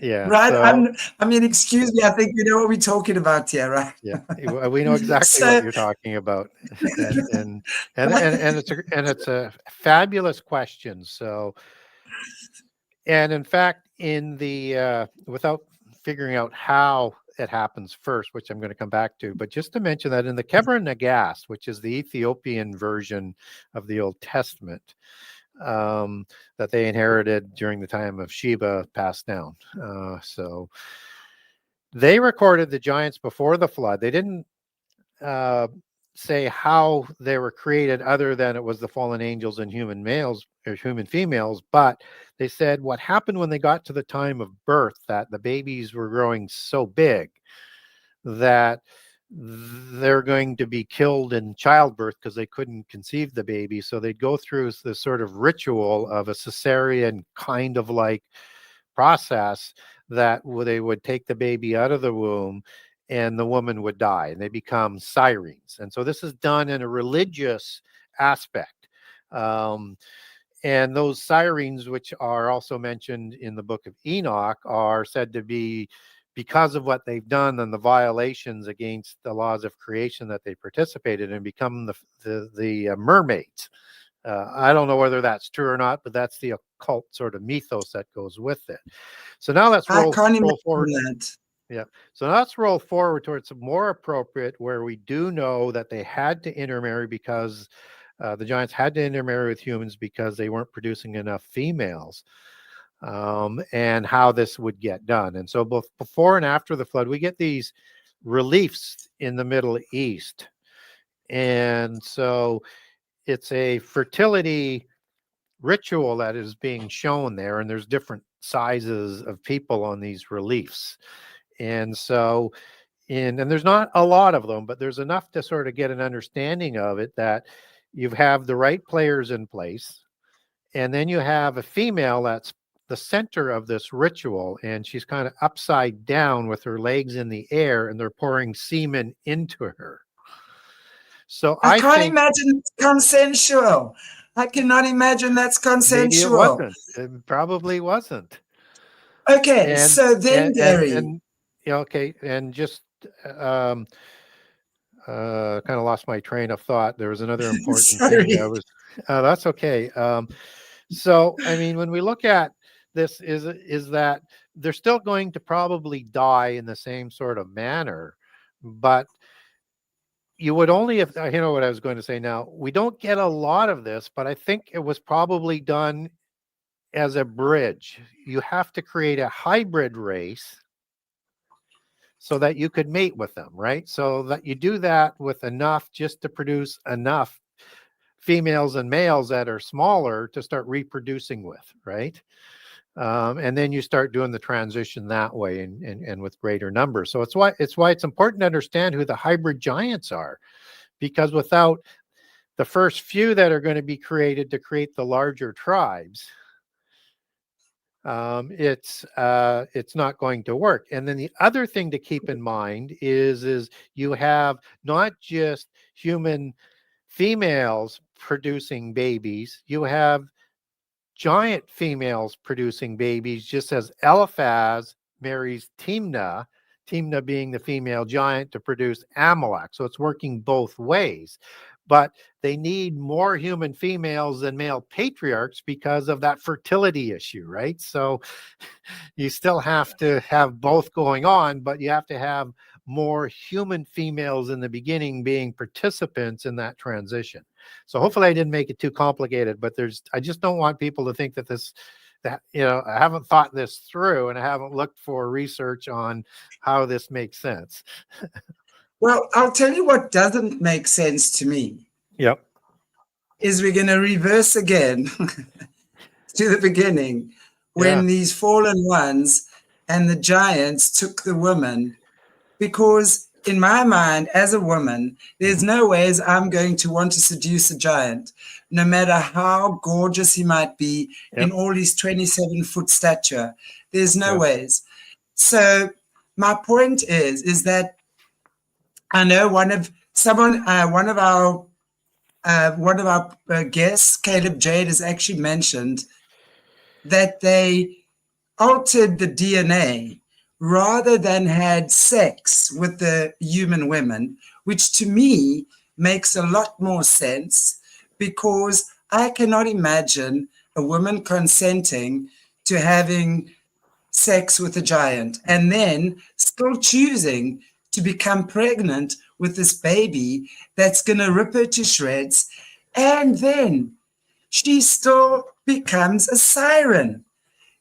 S2: Yeah.
S1: Right.
S2: So,
S1: I mean, excuse me. I think you know what we're talking about here, right?
S2: Yeah, we know exactly what you're talking about, and it's a fabulous question. So, and in fact, in the without figuring out how it happens first, which I'm going to come back to, but just to mention that in the Kebra Nagast, which is the Ethiopian version of the Old Testament, that they inherited during the time of Sheba passed down. So they recorded the giants before the flood. They didn't say how they were created other than it was the fallen angels and human males or human females, but they said what happened when they got to the time of birth, that the babies were growing so big that they're going to be killed in childbirth because they couldn't conceive the baby. So they'd go through this sort of ritual of a cesarean kind of like process that they would take the baby out of the womb and the woman would die and they become sirens. And so this is done in a religious aspect. And those sirens, which are also mentioned in the book of Enoch, are said to be, because of what they've done and the violations against the laws of creation that they participated in, become the mermaids. I don't know whether that's true or not, but that's the occult sort of mythos that goes with it. So now let's roll forward. Yeah. So now let's roll forward towards more appropriate, where we do know that they had to intermarry because the giants had to intermarry with humans because they weren't producing enough females, and how this would get done. And so both before and after the flood, we get these reliefs in the Middle East. And so it's a fertility ritual that is being shown there, and there's different sizes of people on these reliefs. And so and there's not a lot of them, but there's enough to sort of get an understanding of it, that you have the right players in place, and then you have a female that's the center of this ritual, and she's kind of upside down with her legs in the air, and they're pouring semen into her. So
S1: I can't imagine it's consensual. I cannot imagine that's consensual.
S2: Maybe it wasn't. It probably wasn't.
S1: Okay, so then, Gary.
S2: And okay, and just kind of lost my train of thought. There was another important thing
S1: Sorry.
S2: that was, that's okay. So, I mean, when we look at this, is that they're still going to probably die in the same sort of manner, but you would only, if you know what I was going to say now, we don't get a lot of this, but I think it was probably done as a bridge. You have to create a hybrid race so that you could mate with them, right? So that you do that with enough just to produce enough females and males that are smaller to start reproducing with, right? And then you start doing the transition that way and with greater numbers. So it's why it's important to understand who the hybrid giants are, because without the first few that are going to be created to create the larger tribes, it's not going to work. And then the other thing to keep in mind is you have not just human females producing babies, you have giant females producing babies, just as Eliphaz marries Timnah, Timnah being the female giant to produce Amalek. So it's working both ways. But they need more human females than male patriarchs because of that fertility issue, right? So you still have to have both going on, but you have to have more human females in the beginning being participants in that transition. So hopefully I didn't make it too complicated, but I just don't want people to think that I haven't thought this through and I haven't looked for research on how this makes sense.
S1: Well, I'll tell you what doesn't make sense to me.
S2: Yep.
S1: Is we're going to reverse again to the beginning when these fallen ones and the giants took the woman, because in my mind, as a woman, there's no ways I'm going to want to seduce a giant, no matter how gorgeous he might be in all his 27-foot stature. There's no ways. So my point is that I know one of our guests, Caleb Jade, has actually mentioned that they altered the DNA rather than had sex with the human women, which to me makes a lot more sense, because I cannot imagine a woman consenting to having sex with a giant and then still choosing to become pregnant with this baby that's going to rip her to shreds, and then she still becomes a siren.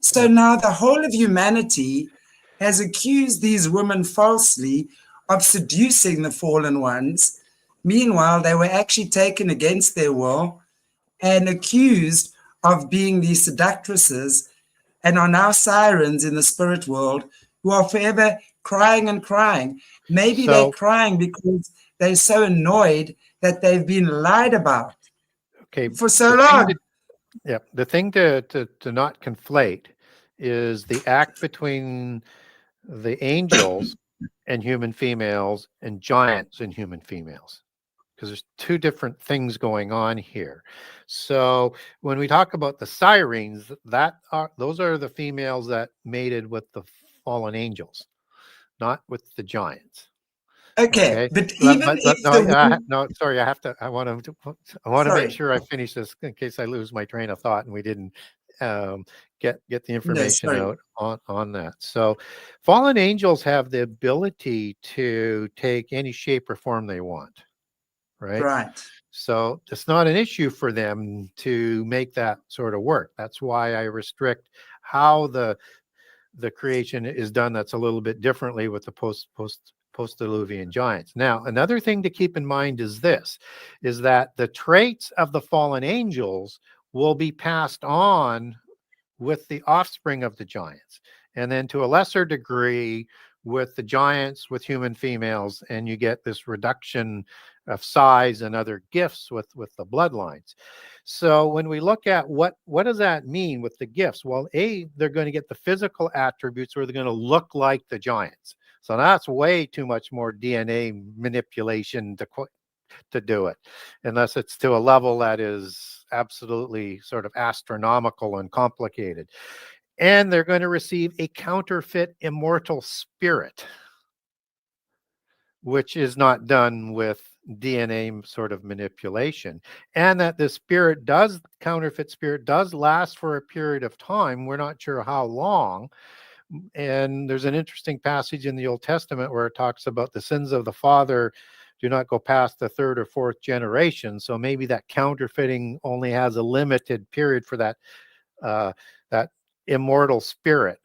S1: So now the whole of humanity has accused these women falsely of seducing the fallen ones. Meanwhile, they were actually taken against their will and accused of being these seductresses, and are now sirens in the spirit world who are forever crying and crying. Maybe they're crying because they're so annoyed that they've been lied about for so long.
S2: The thing to not conflate is the act between the angels and human females and giants and human females, because there's two different things going on here. So when we talk about the sirens, those are the females that mated with the fallen angels, not with the giants.
S1: Okay, but even
S2: sorry, I want to make sure I finish this in case I lose my train of thought and we didn't get the information out on that. So fallen angels have the ability to take any shape or form they want, right? So it's not an issue for them to make that sort of work. That's why I restrict how the creation is done. That's a little bit differently with the post-diluvian giants. Now, another thing to keep in mind is that the traits of the fallen angels will be passed on with the offspring of the giants, and then to a lesser degree with the giants with human females, and you get this reduction of size and other gifts with the bloodlines. So when we look at what does that mean with the gifts? Well, they're going to get the physical attributes where they're going to look like the giants. So that's way too much more DNA manipulation to do it, unless it's to a level that is absolutely sort of astronomical and complicated. And they're going to receive a counterfeit immortal spirit, which is not done with DNA sort of manipulation, and that the spirit does, counterfeit spirit does last for a period of time. We're not sure how long. And there's an interesting passage in the Old Testament where it talks about the sins of the father do not go past the third or fourth generation. So maybe that counterfeiting only has a limited period for that immortal spirit.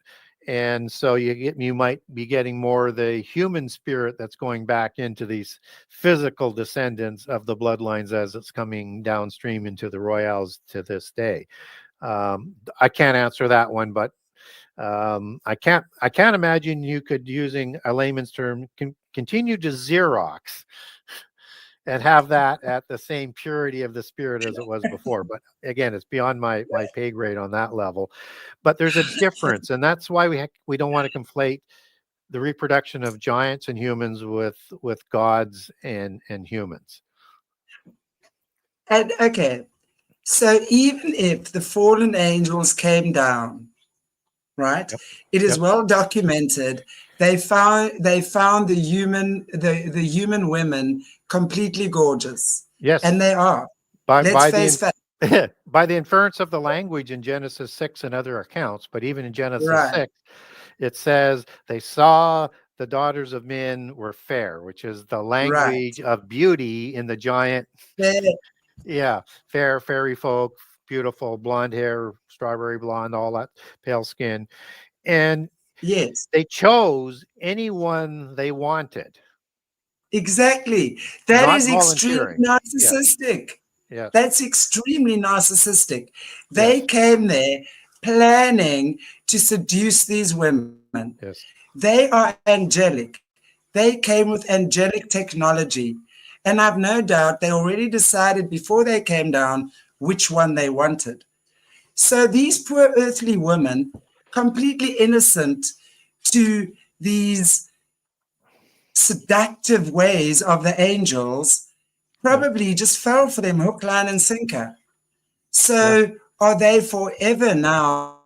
S2: And so you might be getting more the human spirit that's going back into these physical descendants of the bloodlines as it's coming downstream into the royals to this day. I can't answer that one, but I can't imagine you could, using a layman's term, continue to Xerox and have that at the same purity of the spirit as it was before. But again, it's beyond my pay grade on that level. But there's a difference, and that's why we don't want to conflate the reproduction of giants and humans with gods and humans.
S1: And okay, so even if the fallen angels came down, right?
S2: Yep.
S1: It is well documented. They found the human women completely gorgeous.
S2: Yes.
S1: And they are. Let's face facts.
S2: By the inference of the language in Genesis 6 and other accounts, but even in Genesis 6, it says they saw the daughters of men were fair, which is the language of beauty in the giant. Yeah, fair, fairy folk, beautiful, blonde hair, strawberry blonde, all that, pale skin. And
S1: yes,
S2: they chose anyone they wanted.
S1: Exactly. That is extremely narcissistic.
S2: Yeah.
S1: That's extremely narcissistic. They came there planning to seduce these women.
S2: Yes.
S1: They are angelic. They came with angelic technology. And I've no doubt they already decided before they came down which one they wanted. So these poor earthly women, completely innocent to these seductive ways of the angels, probably just fell for them hook, line, and sinker. So are they forever now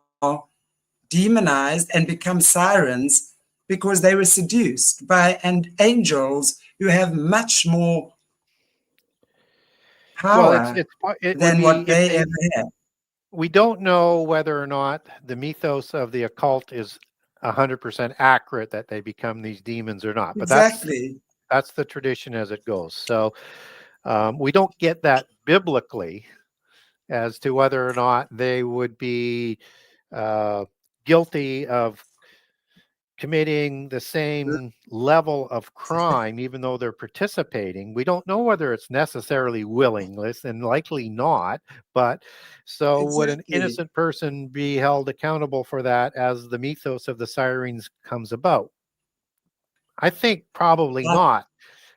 S1: demonized and become sirens because they were seduced by angels who have much more power than what they ever had?
S2: We don't know whether or not the mythos of the occult is 100% accurate, that they become these demons or not. But that's the tradition as it goes. So we don't get that biblically as to whether or not they would be guilty of committing the same level of crime, even though they're participating. We don't know whether it's necessarily willingness, and likely not. But so would an innocent person be held accountable for that as the mythos of the sirens comes about? I think probably not.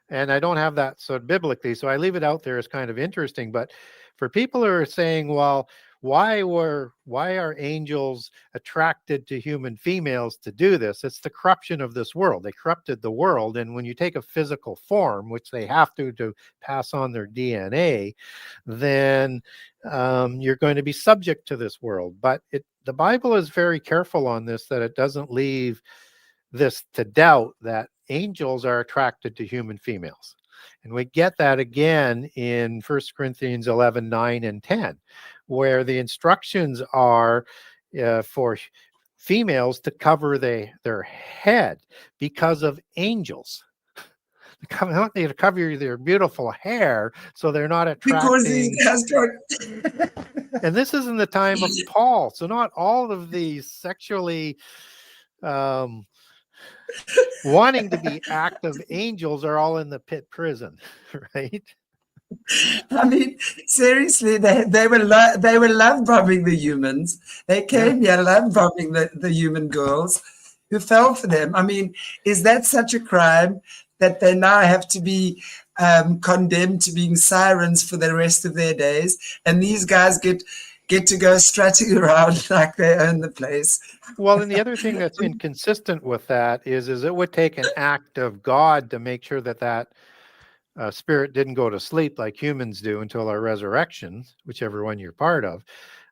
S2: And I don't have that sort of biblically, so I leave it out there as kind of interesting. But for people who are saying, well, why are angels attracted to human females to do this? It's the corruption of this world. They corrupted the world. And when you take a physical form, which they have to pass on their DNA, then you're going to be subject to this world. But the Bible is very careful on this, that it doesn't leave this to doubt that angels are attracted to human females. And we get that again in 1 Corinthians 11, 9, and 10, where the instructions are for females to cover their head because of angels. They want to cover their beautiful hair so they're not attracting. And this is in the time of Paul. So not all of these sexually wanting to be active angels are all in the pit prison, right?
S1: I mean, seriously, they were love bombing the humans. They came here love bombing the human girls who fell for them. I mean, is that such a crime that they now have to be condemned to being sirens for the rest of their days? And these guys get to go strutting around like they own the place.
S2: Well, and the other thing that's inconsistent with that is it would take an act of God to make sure that spirit didn't go to sleep like humans do until our resurrection, whichever one you're part of,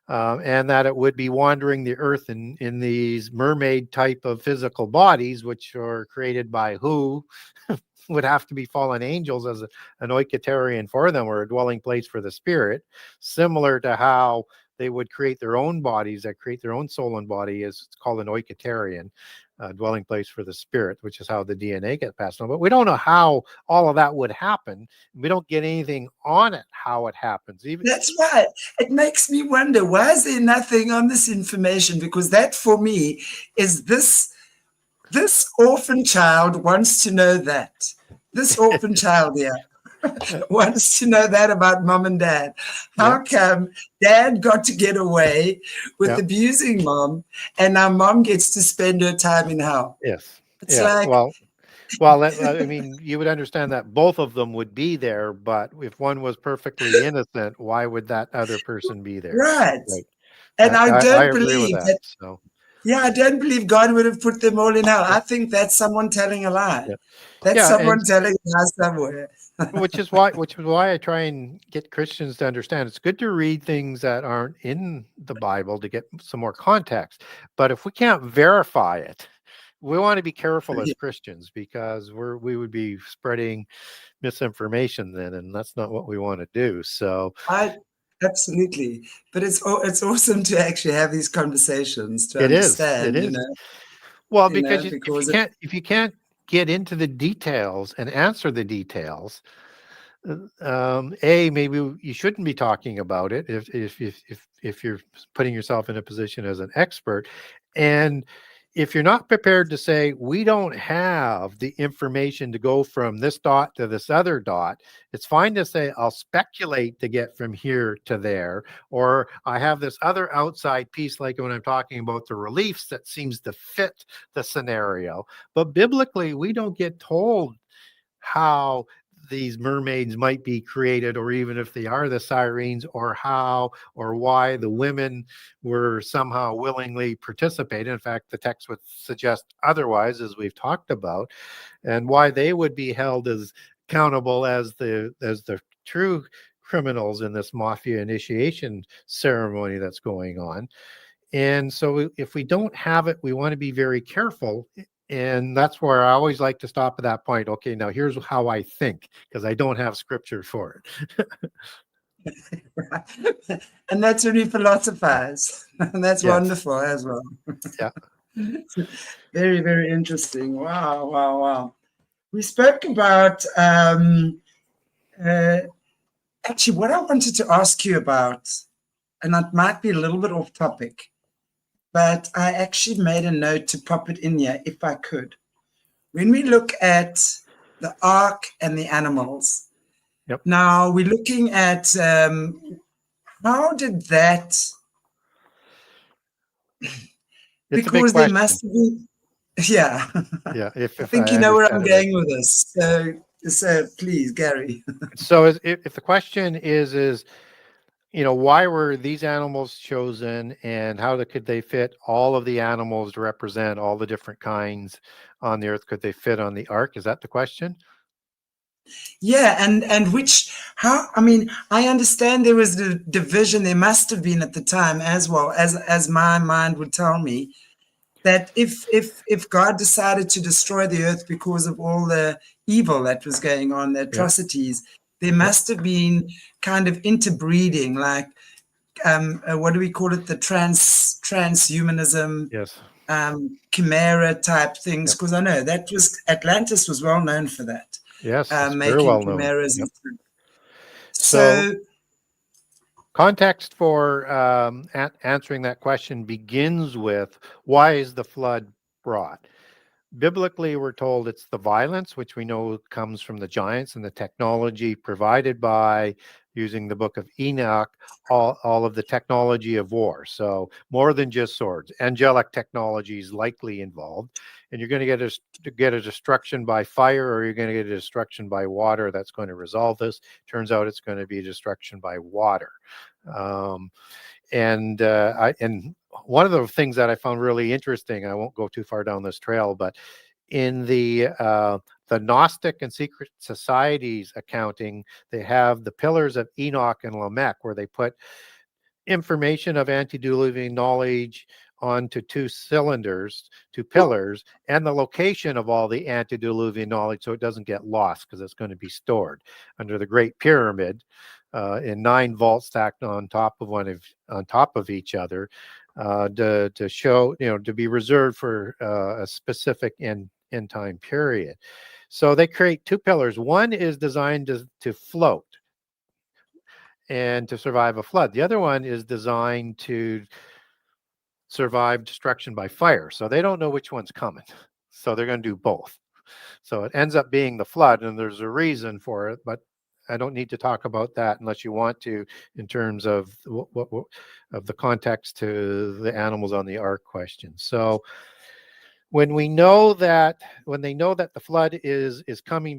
S2: and that it would be wandering the earth in these mermaid type of physical bodies, which are created by who? would have to be fallen angels as an oiketerion for them, or a dwelling place for the spirit, similar to how they would create their own bodies that create their own soul and body. Is it's called an oiketerion, dwelling place for the spirit, which is how the DNA gets passed on. But we don't know how all of that would happen. We don't get anything on it, how it happens.
S1: That's right. It makes me wonder, why is there nothing on this information? Because that for me is this orphan child wants to know that. This orphan child here wants to know that about mom and dad. How come dad got to get away with abusing mom, and now mom gets to spend her time in hell?
S2: Yes.
S1: It's like,
S2: well, I mean, you would understand that both of them would be there, but if one was perfectly innocent, why would that other person be there?
S1: right.
S2: Right.
S1: And I don't
S2: agree
S1: believe
S2: with that. So.
S1: Yeah, I don't believe God would have put them all in hell. I think that's someone telling a lie. That's someone telling a lie somewhere.
S2: which is why I try and get Christians to understand it's good to read things that aren't in the Bible to get some more context. But if we can't verify it, we want to be careful as Christians, because we would be spreading misinformation then, and that's not what we want to do. So
S1: absolutely, but it's awesome to actually have these conversations to understand.
S2: It is. Well, because if you can't get into the details and answer the details, maybe you shouldn't be talking about it if you're putting yourself in a position as an expert. And if you're not prepared to say, we don't have the information to go from this dot to this other dot, it's fine to say, I'll speculate to get from here to there, or I have this other outside piece, like when I'm talking about the reliefs, that seems to fit the scenario. But biblically, we don't get told how these mermaids might be created, or even if they are the sirens, or how or why the women were somehow willingly participating. In fact, the text would suggest otherwise, as we've talked about, and why they would be held as accountable as the true criminals in this mafia initiation ceremony that's going on. And so if we don't have it, we want to be very careful. And that's where I always like to stop at that point. Okay, now here's how I think, because I don't have scripture for
S1: it. And that's when we philosophize. And that's wonderful as well.
S2: Yeah.
S1: Very, very interesting. Wow. We spoke about actually what I wanted to ask you about, and that might be a little bit off topic, but I actually made a note to pop it in here if I could. When we look at the ark and the animals, now we're looking at how did that... Because there must be... Yeah.
S2: I
S1: think you know where I'm going with this. So please, Gary.
S2: So if the question is, why were these animals chosen, and how could they fit all of the animals to represent all the different kinds on the earth? Could they fit on the ark? Is that the question?
S1: Yeah, and I understand there was the division. There must have been at the time as well, as my mind would tell me, that if God decided to destroy the earth because of all the evil that was going on, the atrocities, there must have been kind of interbreeding, like what do we call it? The transhumanism, chimera type things. Because I know that was Atlantis was well known for that.
S2: Yes,
S1: making
S2: very well
S1: chimeras.
S2: known.
S1: So
S2: context for answering that question begins with, why is the flood brought? Biblically, we're told it's the violence, which we know comes from the giants and the technology provided by, using the book of Enoch, all of the technology of war. So more than just swords, angelic technology is likely involved. And you're going to get a destruction by fire, or you're going to get a destruction by water that's going to resolve this. Turns out it's going to be destruction by water. And one of the things that I found really interesting, I won't go too far down this trail, but in the Gnostic and secret societies accounting, they have the pillars of Enoch and Lamech, where they put information of antediluvian knowledge onto two cylinders, two pillars, and the location of all the antediluvian knowledge so it doesn't get lost because it's going to be stored under the Great Pyramid in 9 vaults stacked on top of each other to show, to be reserved for a specific end time period. So they create 2 pillars. One is designed to float and to survive a flood. The other one is designed to survive destruction by fire. So they don't know which one's coming. So they're going to do both. So it ends up being the flood, and there's a reason for it, but I don't need to talk about that unless you want to, in terms of what of the context to the animals on the ark question. So when they know that the flood is coming,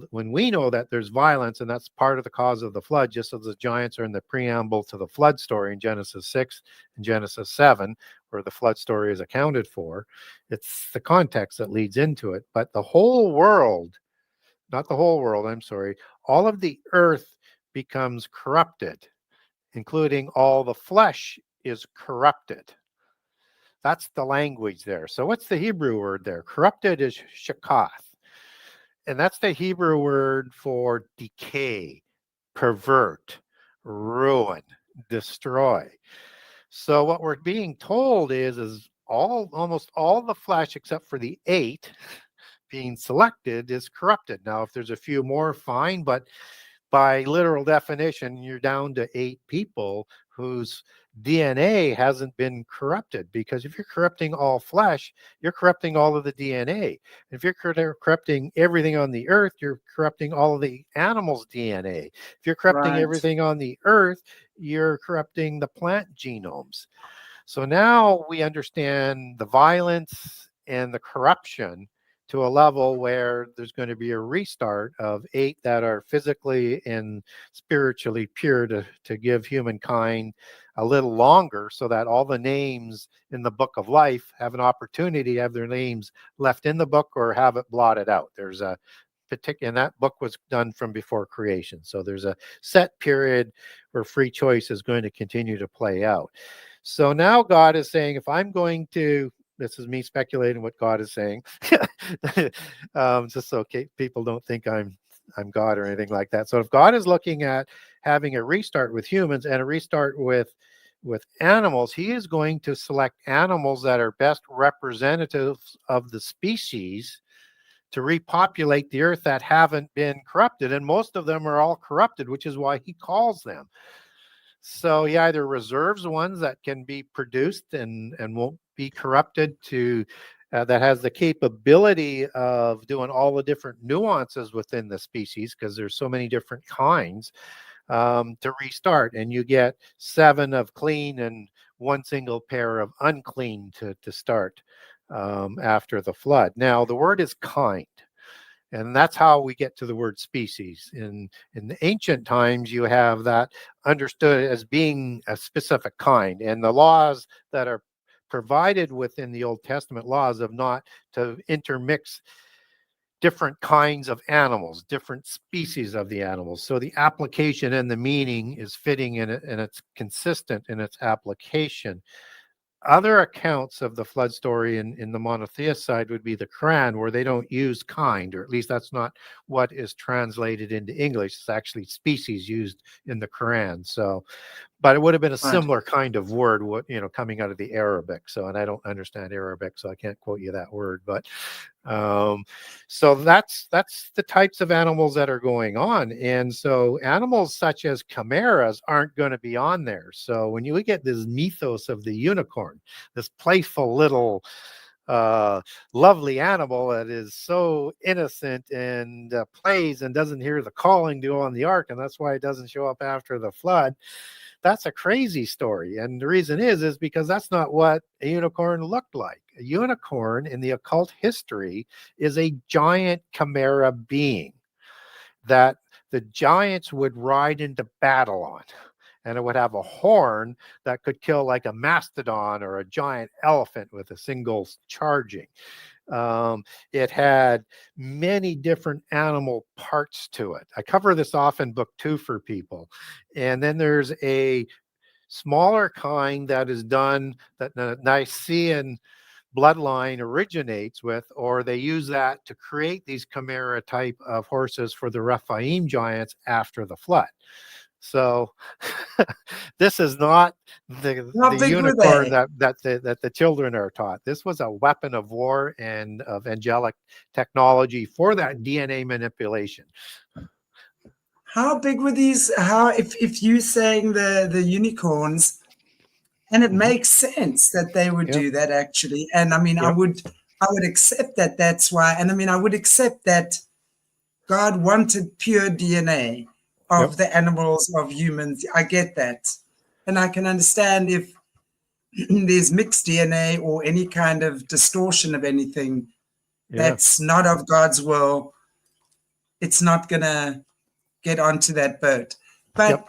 S2: when we know that there's violence, and that's part of the cause of the flood, just as the giants are in the preamble to the flood story in Genesis 6 and Genesis 7, where the flood story is accounted for, it's the context that leads into it. But the whole world, not the whole world, I'm sorry, all of the earth becomes corrupted, including all the flesh is corrupted. That's the language there. So what's the Hebrew word there? Corrupted is shakath. And that's the Hebrew word for decay, pervert, ruin, destroy. So what we're being told is almost all the flesh except for the 8 being selected is corrupted. Now, if there's a few more, fine, but by literal definition, you're down to 8 people whose DNA hasn't been corrupted, because if you're corrupting all flesh, you're corrupting all of the DNA. If you're corrupting everything on the earth, you're corrupting all of the animals' DNA. If you're corrupting everything on the earth, you're corrupting the plant genomes. So now we understand the violence and the corruption to a level where there's going to be a restart of 8 that are physically and spiritually pure to give humankind a little longer, so that all the names in the book of life have an opportunity to have their names left in the book or have it blotted out. There's a particular, and that book was done from before creation. So there's a set period where free choice is going to continue to play out. So now God is saying, if I'm going to, this is me speculating what God is saying, just so people don't think I'm God or anything like that. So if God is looking at having a restart with humans and a restart with animals, he is going to select animals that are best representatives of the species to repopulate the earth that haven't been corrupted. And most of them are all corrupted, which is why he calls them. So he either reserves ones that can be produced and won't be corrupted to that has the capability of doing all the different nuances within the species, because there's so many different kinds, to restart. And you get 7 of clean and 1 single pair of unclean to start after the flood. Now, the word is kind. And that's how we get to the word species. In the ancient times, you have that understood as being a specific kind. And the laws that are provided within the Old Testament laws of not to intermix different kinds of animals, different species of the animals. So the application and the meaning is fitting in it, and it's consistent in its application. Other accounts of the flood story in the monotheist side would be the Qur'an, where they don't use kind, or at least that's not what is translated into English. It's actually species used in the Qur'an. So, but it would have been a similar kind of word, coming out of the Arabic. So, and I don't understand Arabic, so I can't quote you that word. But so that's the types of animals that are going on. And so animals such as chimeras aren't going to be on there. So when you get this mythos of the unicorn, this playful little lovely animal that is so innocent and plays and doesn't hear the calling to go on the ark, and that's why it doesn't show up after the flood, that's a crazy story. And the reason is because that's not what a unicorn looked like. A unicorn in the occult history is a giant chimera being that the giants would ride into battle on. And it would have a horn that could kill like a mastodon or a giant elephant with a single charging. It had many different animal parts to it. I cover this off in book 2 for people. And then there's a smaller kind that is done, that the Nicene bloodline originates with, or they use that to create these chimera type of horses for the Rephaim giants after the flood. So this is not the
S1: How big were
S2: unicorn
S1: they?
S2: that the children are taught. This was a weapon of war and of angelic technology for that DNA manipulation.
S1: How big were these? How, if you saying the unicorns, and it makes sense that they would do that actually. And I mean, I would accept that that's why. And I mean, I would accept that God wanted pure DNA of the animals, of humans. I get that. And I can understand if there's mixed DNA or any kind of distortion of anything that's not of God's will, it's not going to get onto that boat. But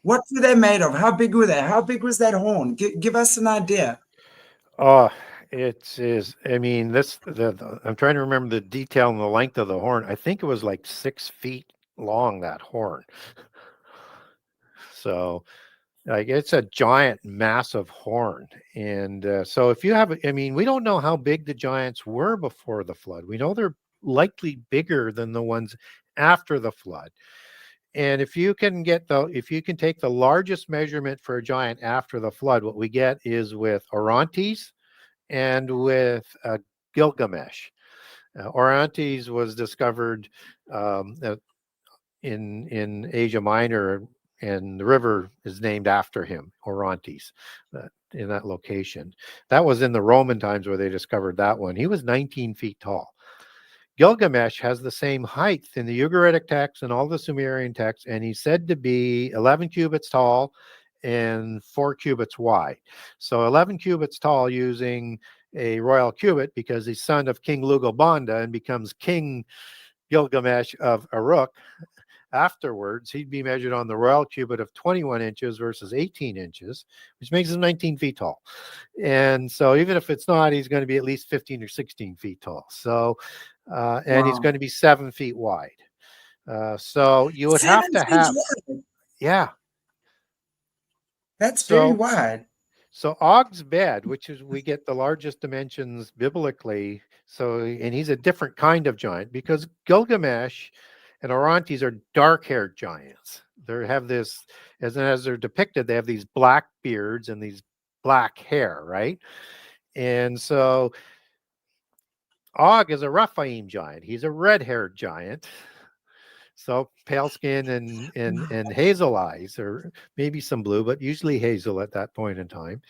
S1: what were they made of? How big were they? How big was that horn? Give us an idea.
S2: Oh, it is. I mean, I'm trying to remember the detail and the length of the horn. I think it was like 6 feet long, that horn. So, like, it's a giant, massive horn. And so if you have, I mean, we don't know how big the giants were before the flood. We know they're likely bigger than the ones after the flood. And if you can take the largest measurement for a giant after the flood, what we get is with Orontes and with Gilgamesh. Orontes was discovered in Asia Minor, and the river is named after him, Orontes, in that location. That was in the Roman times where they discovered that one. He was 19 feet tall. Gilgamesh has the same height in the Ugaritic text and all the Sumerian texts, and he's said to be 11 cubits tall and 4 cubits wide. So 11 cubits tall using a royal cubit because he's son of King Lugalbanda and becomes King Gilgamesh of Uruk. Afterwards, he'd be measured on the royal cubit of 21 inches versus 18 inches, which makes him 19 feet tall. And so even if it's not, he's going to be at least 15 or 16 feet tall. So, and he's going to be 7 feet wide. So you would have to have,
S1: That's very wide.
S2: So Og's bed, which is, we get the largest dimensions biblically. So, and he's a different kind of giant because Gilgamesh and Orontes are dark-haired giants. They have this, as they're depicted, they have these black beards and these black hair, right? And so Og is a Rephaim giant. He's a red-haired giant. So pale skin and hazel eyes, or maybe some blue, but usually hazel at that point in time,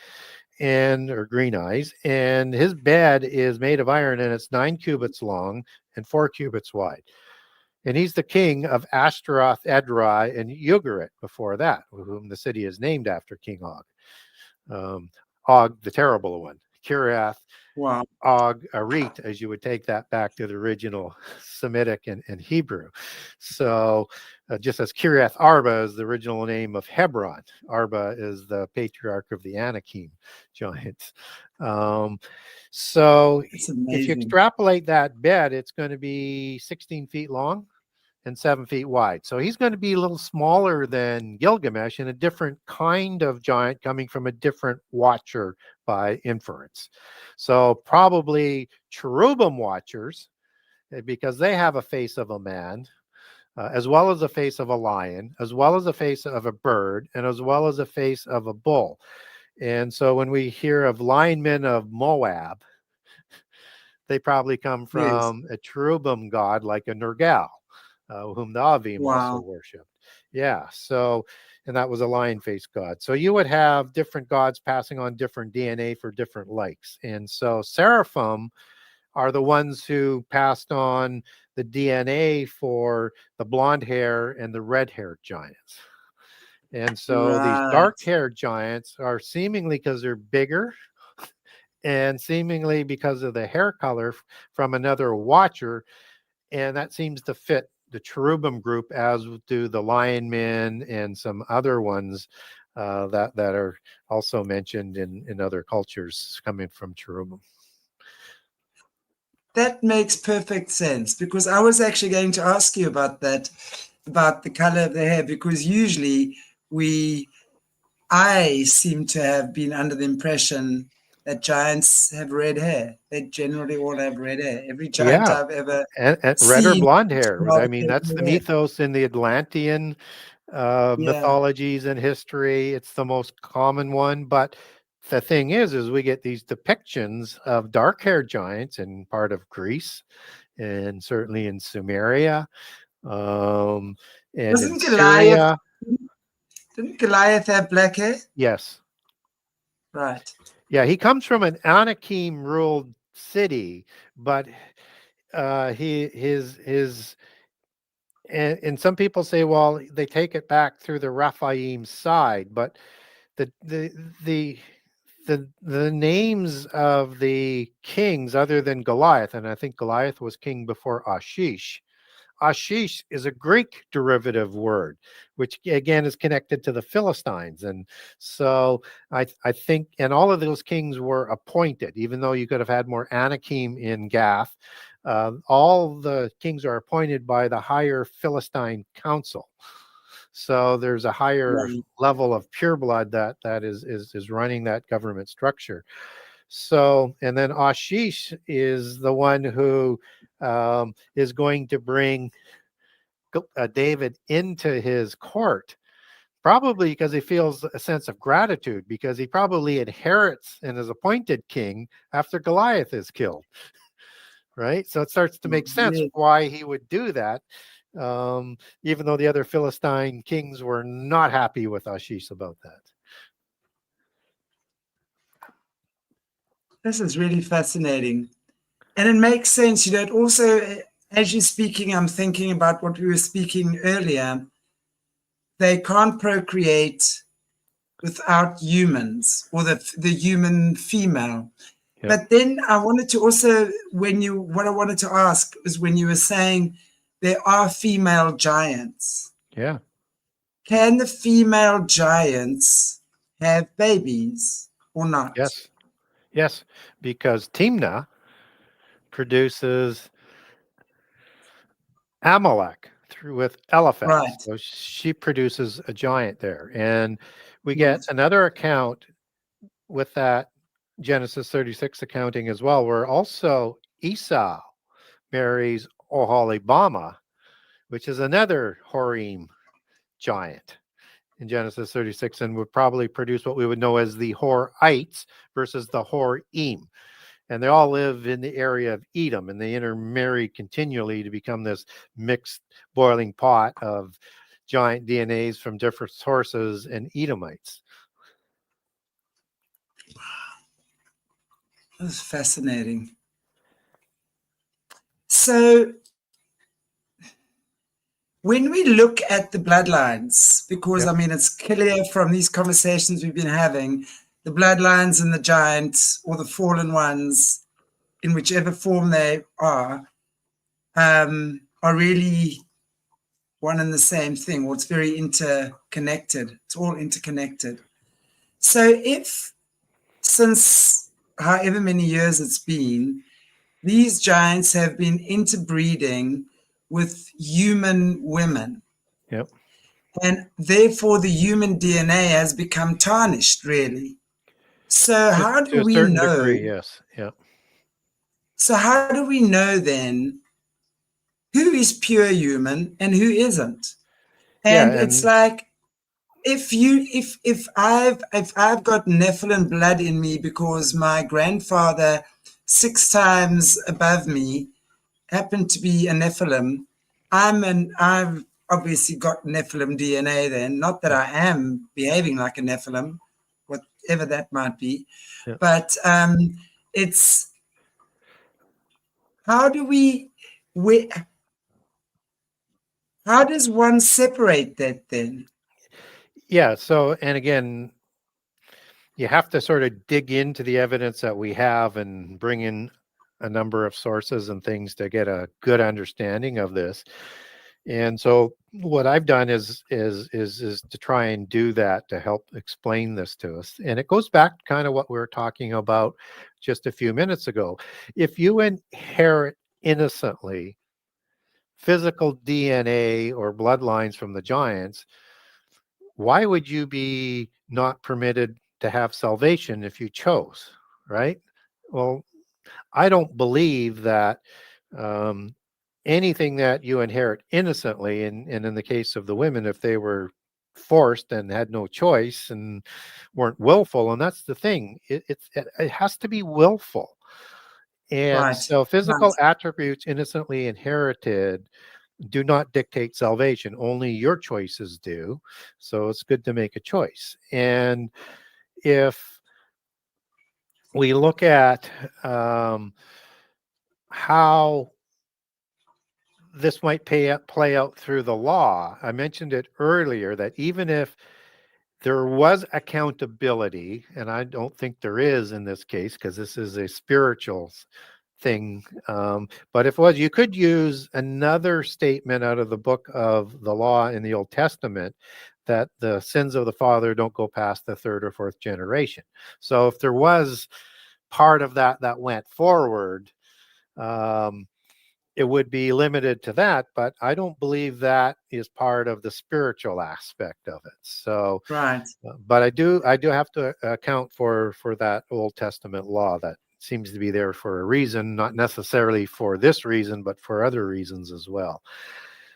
S2: or green eyes. And his bed is made of iron, and it's 9 cubits long and 4 cubits wide. And he's the king of Ashtaroth, Edrei, and Ugarit before that, whom the city is named after King Og. Og, the terrible one. Kiriath, Og, Arit, as you would take that back to the original Semitic and Hebrew. So just as Kiriath Arba is the original name of Hebron, Arba is the patriarch of the Anakim giants. So if you extrapolate that bed, it's going to be 16 feet long and 7 feet wide. So he's going to be a little smaller than Gilgamesh and a different kind of giant coming from a different watcher by inference. So probably cherubim watchers, because they have a face of a man, as well as a face of a lion, as well as a face of a bird, and as well as a face of a bull. And so when we hear of linemen of Moab, they probably come from a cherubim god like a Nergal, whom the Avim also worshipped. Yeah, so, and that was a lion-faced god. So you would have different gods passing on different DNA for different likes. And so seraphim are the ones who passed on the DNA for the blonde hair and the red-haired giants. And so these dark-haired giants are seemingly, because they're bigger, and seemingly because of the hair color, from another watcher, and that seems to fit the cherubim group, as do the lion men and some other ones that are also mentioned in other cultures coming from cherubim.
S1: That makes perfect sense, because I was actually going to ask you about that, about the color of the hair, because usually I seem to have been under the impression that giants have red hair. They generally all have red hair. Every giant
S2: Yeah,
S1: I've ever
S2: and red or
S1: seen.
S2: blonde hair. I mean, that's the
S1: Yeah.
S2: mythos in the Atlantean mythologies and history. It's the most common one. But the thing is we get these depictions of dark-haired giants in part of Greece and certainly in Sumeria and in
S1: Wasn't Goliath?
S2: Syria.
S1: Didn't Goliath have black hair?
S2: Yes.
S1: Right.
S2: Yeah, he comes from an Anakim-ruled city, but his and some people say, well, they take it back through the Raphaim side, but the the the the names of the kings other than Goliath, and I think Goliath was king before Ashish. Ashish is a Greek derivative word, which again is connected to the Philistines. And so I think, and all of those kings were appointed, even though you could have had more Anakim in Gath. All the kings are appointed by the higher Philistine council. So there's a higher level of pure blood that is running that government structure. So, and then Ashish is the one who is going to bring David into his court, probably because he feels a sense of gratitude, because he probably inherits and is appointed king after Goliath is killed. Right? So it starts to make sense why he would do that, even though the other Philistine kings were not happy with Ashish about that.
S1: This is really fascinating. And it makes sense. You know, it also, as you're speaking, I'm thinking about what we were speaking earlier. They can't procreate without humans or the human female. Yep. But then I wanted to also, what I wanted to ask is when you were saying there are female giants.
S2: Yeah.
S1: Can the female giants have babies or not?
S2: Yes. Yes, because Timna produces Amalek with Eliphaz.
S1: Right.
S2: So she produces a giant there. And we get another account with that Genesis 36 accounting as well, where also Esau marries Oholibama, which is another Horim giant in Genesis 36, and would probably produce what we would know as the Horites versus the Horim. And they all live in the area of Edom, and they intermarry continually to become this mixed boiling pot of giant DNAs from different sources and Edomites.
S1: That's fascinating. So when we look at the bloodlines, because I mean, it's clear from these conversations we've been having, the bloodlines and the giants or the fallen ones, in whichever form they are really one and the same thing, or it's very interconnected. It's all interconnected. So if, since however many years it's been, these giants have been interbreeding with human women.
S2: Yep.
S1: And therefore the human DNA has become tarnished, really. So how do we know?
S2: Degree, yes. Yep.
S1: So how do we know then who is pure human and who isn't? And it's like, if I've got Nephilim blood in me because my grandfather 6 times above me happened to be a Nephilim, I've obviously got Nephilim DNA then. Not that I am behaving like a Nephilim, whatever that might be. Yeah. But it's, how does one separate that then?
S2: Yeah, so, and again, you have to sort of dig into the evidence that we have and bring in a number of sources and things to get a good understanding of this. And so what I've done is to try and do that to help explain this to us. And it goes back to kind of what we were talking about just a few minutes ago. If you inherit innocently physical DNA or bloodlines from the giants, why would you be not permitted to have salvation if you chose, right? Well, I don't believe that anything that you inherit innocently, and in the case of the women, if they were forced and had no choice and weren't willful, and that's the thing, it has to be willful. And
S1: Right.
S2: so physical
S1: Right.
S2: attributes innocently inherited do not dictate salvation. Only your choices do. So it's good to make a choice. And if we look at how this might play out through the law, I mentioned it earlier that even if there was accountability, and I don't think there is in this case because this is a spiritual thing. But if it was, you could use another statement out of the book of the law in the Old Testament that the sins of the father don't go past the third or fourth generation. So if there was part of that that went forward, it would be limited to that, but I don't believe that is part of the spiritual aspect of it. So,
S1: Right.
S2: but I do have to account for that Old Testament law that seems to be there for a reason, not necessarily for this reason, but for other reasons as well.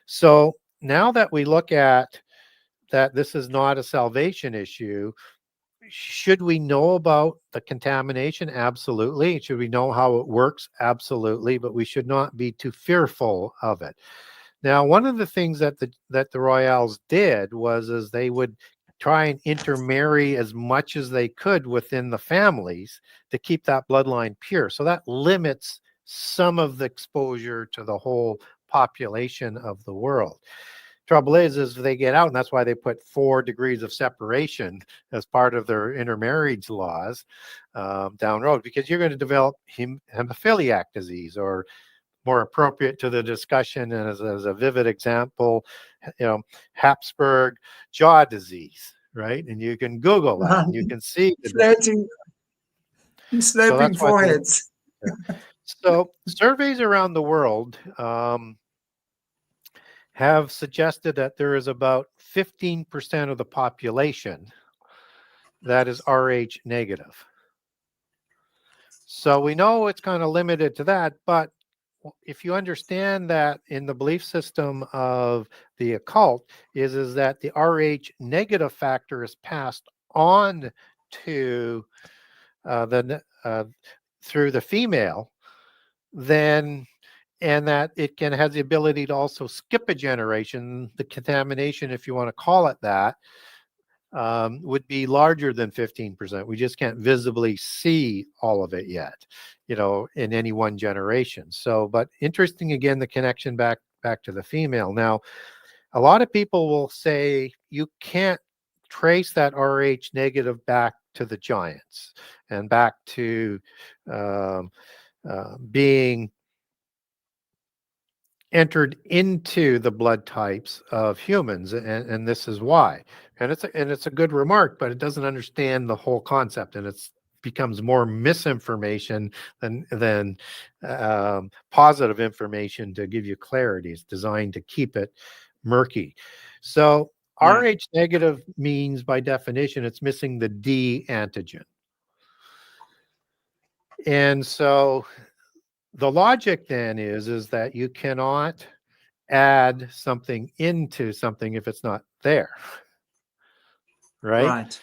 S2: So now that we look at that, this is not a salvation issue. Should we know about the contamination? Absolutely. Should we know how it works? Absolutely. But we should not be too fearful of it. Now, one of the things that the royals did was they would try and intermarry as much as they could within the families to keep that bloodline pure. So that limits some of the exposure to the whole population of the world. Trouble is they get out, and that's why they put 4 degrees of separation as part of their intermarriage laws down road, because you're going to develop hemophiliac disease, or more appropriate to the discussion, and as a vivid example, Habsburg jaw disease, right? And you can Google that, and you can see
S1: Flirting,
S2: so
S1: sloping
S2: that's why
S1: foreheads.
S2: so surveys around the world have suggested that there is about 15% of the population that is Rh negative. So we know it's kind of limited to that, but if you understand that in the belief system of the occult is that the Rh negative factor is passed on to through the female, then, and that it has the ability to also skip a generation, the contamination, if you want to call it that, would be larger than 15%. We just can't visibly see all of it yet, in any one generation. So, but interesting again, the connection back to the female. Now, a lot of people will say you can't trace that Rh negative back to the giants and back to being entered into the blood types of humans, and this is why. And it's a good remark, but it doesn't understand the whole concept, and it's becomes more misinformation than positive information to give you clarity. It's designed to keep it murky. So Rh negative means, by definition, it's missing the D antigen. And so the logic then is that you cannot add something into something if it's not there, right?
S1: Right.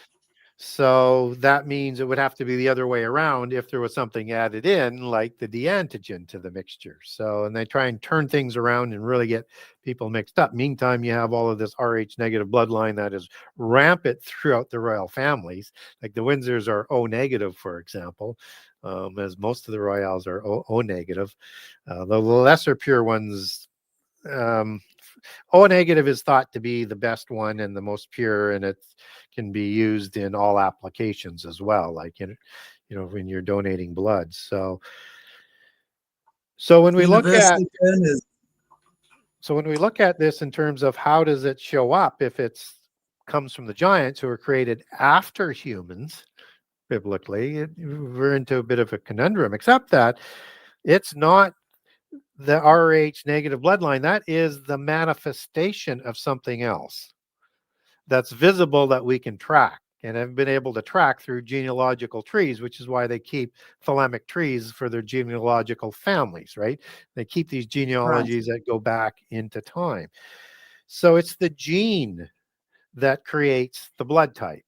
S2: So that means it would have to be the other way around if there was something added in, like the D antigen to the mixture. So, and they try and turn things around and really get people mixed up. Meantime, you have all of this Rh negative bloodline that is rampant throughout the royal families. Like the Windsors are O negative, for example, as most of the royals are O negative. The lesser pure ones, O negative is thought to be the best one and the most pure, and it can be used in all applications as well, like when you're donating blood. So when we look at this in terms of how does it show up, if it's comes from the giants who are created after humans, biblically, we're into a bit of a conundrum, except that it's not the Rh negative bloodline. That is the manifestation of something else. that's visible that we can track and have been able to track through genealogical trees, which is why they keep thelemic trees for their genealogical families, right? They keep these genealogies that go back into time. So it's the gene that creates the blood type.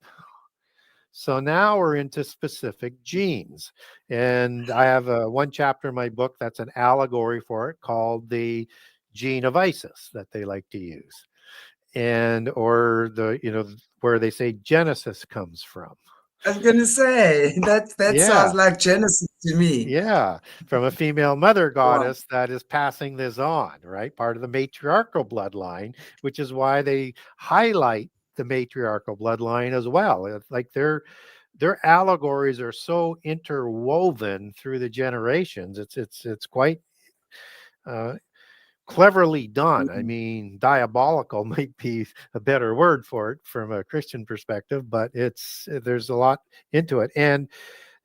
S2: So now we're into specific genes. And I have one chapter in my book that's an allegory for it called the gene of Isis that they like to use. And, or the, where they say Genesis comes from.
S1: I was going to say that sounds like Genesis to me.
S2: Yeah, from a female mother goddess that is passing this on, right? Part of the matriarchal bloodline, which is why they highlight the matriarchal bloodline as well. It's like their allegories are so interwoven through the generations. It's quite cleverly done. I mean, diabolical might be a better word for it from a Christian perspective, but there's a lot into it. And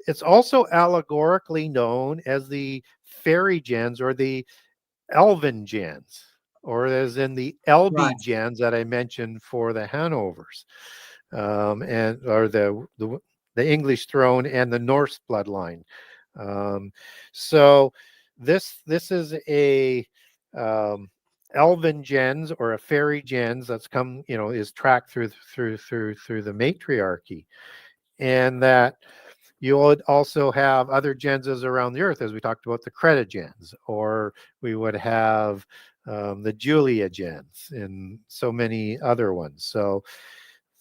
S2: it's also allegorically known as the fairy gens or the elven gens, or as in the LB gens that I mentioned for the Hanovers, and or the English throne and the Norse bloodline. So this is a elven gens or a fairy gens that's come, is tracked through the matriarchy, and that you would also have other genses around the earth, as we talked about the Creta gens, or we would have the Julia gens and so many other ones. So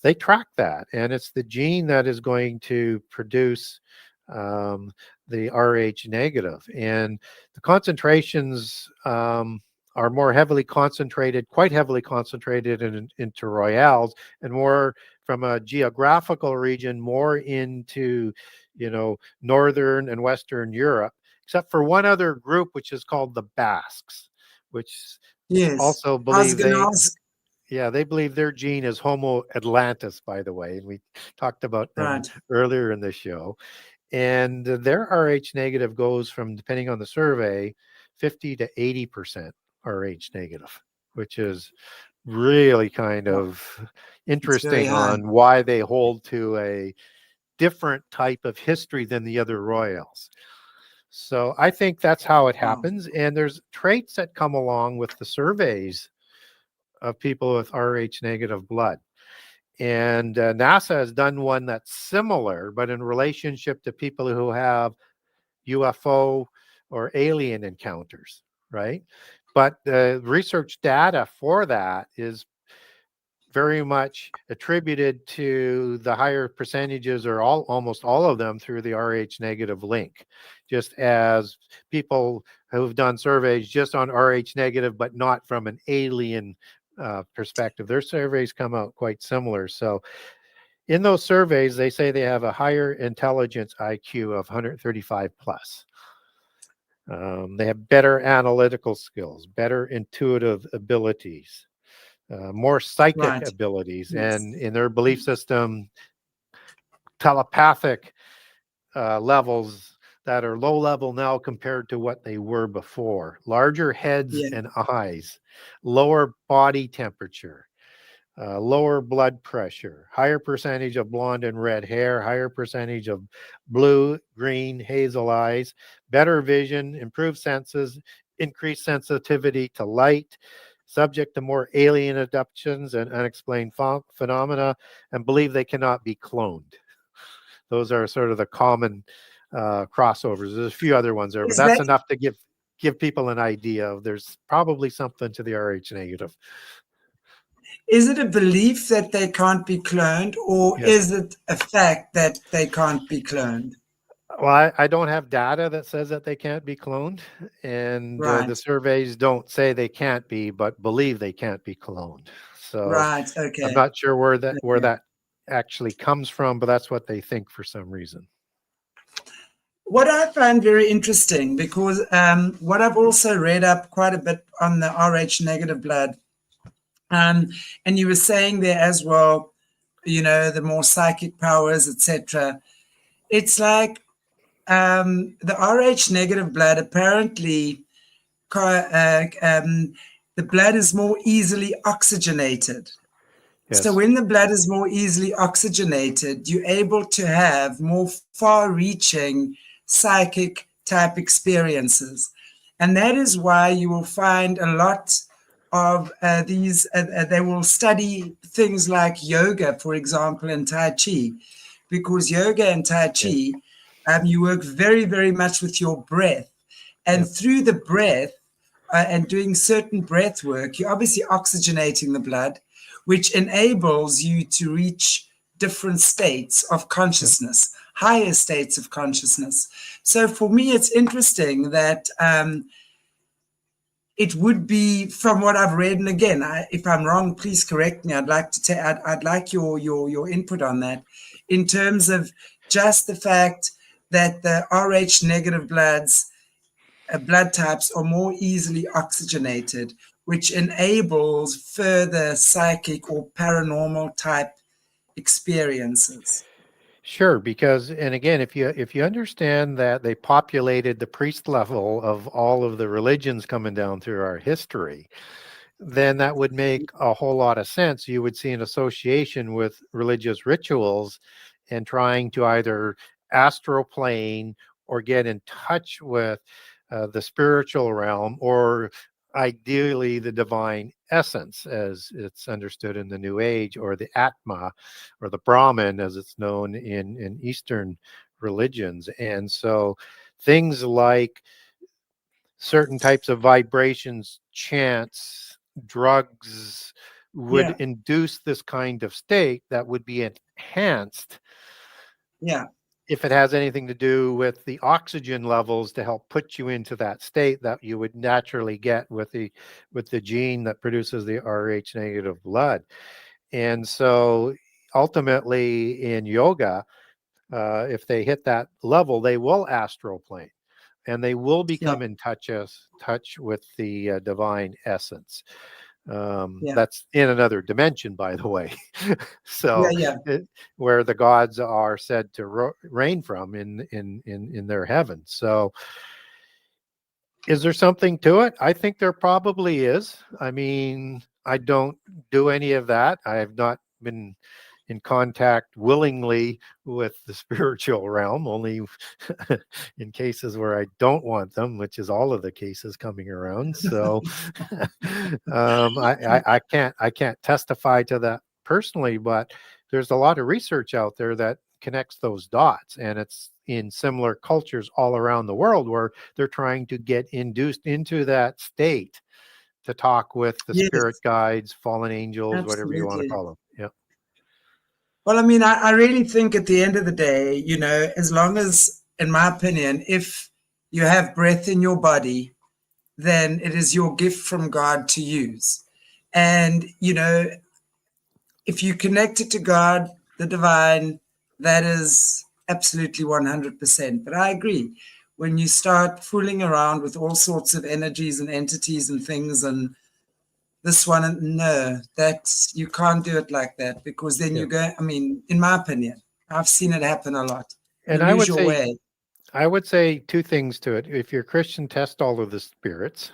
S2: they track that, and it's the gene that is going to produce the Rh negative. And the concentrations are more heavily concentrated, quite heavily concentrated into royales, and more from a geographical region, more into, Northern and Western Europe, except for one other group, which is called the Basques, which also believe they believe their gene is Homo Atlantis, by the way. And we talked about them earlier in the show. And their Rh negative goes from, depending on the survey, 50 to 80% Rh negative, which is really kind of interesting on why they hold to a different type of history than the other royals. So I think that's how it happens. And there's traits that come along with the surveys of people with Rh negative blood. And NASA has done one that's similar, but in relationship to people who have UFO or alien encounters, right? But the research data for that is very much attributed to the higher percentages, or almost all of them, through the Rh negative link, just as people who've done surveys just on Rh negative, but not from an alien perspective. Their surveys come out quite similar. So in those surveys, they say they have a higher intelligence IQ of 135 plus. They have better analytical skills, better intuitive abilities, more psychic abilities, and in their belief system, telepathic levels that are low level now compared to what they were before. Larger heads and eyes, lower body temperature, lower blood pressure, higher percentage of blonde and red hair, higher percentage of blue, green, hazel eyes, better vision, improved senses, increased sensitivity to light, subject to more alien abductions and unexplained phenomena, and believe they cannot be cloned. Those are sort of the common crossovers. There's a few other ones there, but that's enough to give people an idea of there's probably something to the Rh negative.
S1: Is it a belief that they can't be cloned, or is it a fact that they can't be cloned?
S2: Well, I don't have data that says that they can't be cloned, and the surveys don't say they can't be, but believe they can't be cloned. So I'm not sure where that actually comes from, but that's what they think for some reason.
S1: What I find very interesting, because what I've also read up quite a bit on the Rh negative blood, and you were saying there as well, the more psychic powers, etc. It's like the Rh negative blood, apparently the blood is more easily oxygenated. So
S2: Yes.
S1: when the blood is more easily oxygenated, you're able to have more far-reaching psychic type experiences. And that is why you will find a lot of they will study things like yoga, for example, and Tai Chi, because yoga and Tai
S2: Yeah.
S1: Chi, you work very, very much with your breath. And
S2: Yep.
S1: through the breath and doing certain breath work, you're obviously oxygenating the blood, which enables you to reach different states of
S2: Yep.
S1: consciousness, higher states of consciousness. So for me, it's interesting that it would be, from what I've read, and again, if I'm wrong, please correct me. I'd like to I'd like your input on that, in terms of just the fact that the Rh negative blood types are more easily oxygenated, which enables further psychic or paranormal type experiences.
S2: Sure, because, and again, if you understand that they populated the priest level of all of the religions coming down through our history, then that would make a whole lot of sense. You would see an association with religious rituals and trying to either astral plane or get in touch with the spiritual realm, or ideally the divine essence as it's understood in the New Age, or the Atma, or the Brahman as it's known in Eastern religions. And so things like certain types of vibrations, chants, drugs would
S1: Yeah,
S2: induce this kind of state that would be enhanced
S1: yeah,
S2: if it has anything to do with the oxygen levels to help put you into that state that you would naturally get with the gene that produces the Rh negative blood. And so ultimately in yoga, if they hit that level, they will astral plane and they will
S1: yeah,
S2: become in touch with the divine essence.
S1: yeah,
S2: That's in another dimension, by the way.
S1: yeah,
S2: So,
S1: yeah.
S2: where the gods are said to reign from in their heaven. So, is there something to it? I think there probably is. I mean, I don't do any of that. I have not been in contact willingly with the spiritual realm, only in cases where I don't want them, which is all of the cases coming around. So I can't testify to that personally, but there's a lot of research out there that connects those dots, and it's in similar cultures all around the world where they're trying to get induced into that state to talk with the spirit
S1: Yes,
S2: guides, fallen angels, whatever you want to
S1: absolutely.
S2: call them. Yeah.
S1: Well, I mean, I really think at the end of the day, as long as, in my opinion, if you have breath in your body, then it is your gift from God to use. And, if you connect it to God, the divine, that is absolutely 100%. But I agree. When you start fooling around with all sorts of energies and entities and things, and this one, no, that you can't do it like that, because then
S2: Yeah.
S1: you go, I mean, in my opinion, I've seen it happen a lot. You
S2: And
S1: lose your way.
S2: I would say two things to it. If you're a Christian, test all of the spirits.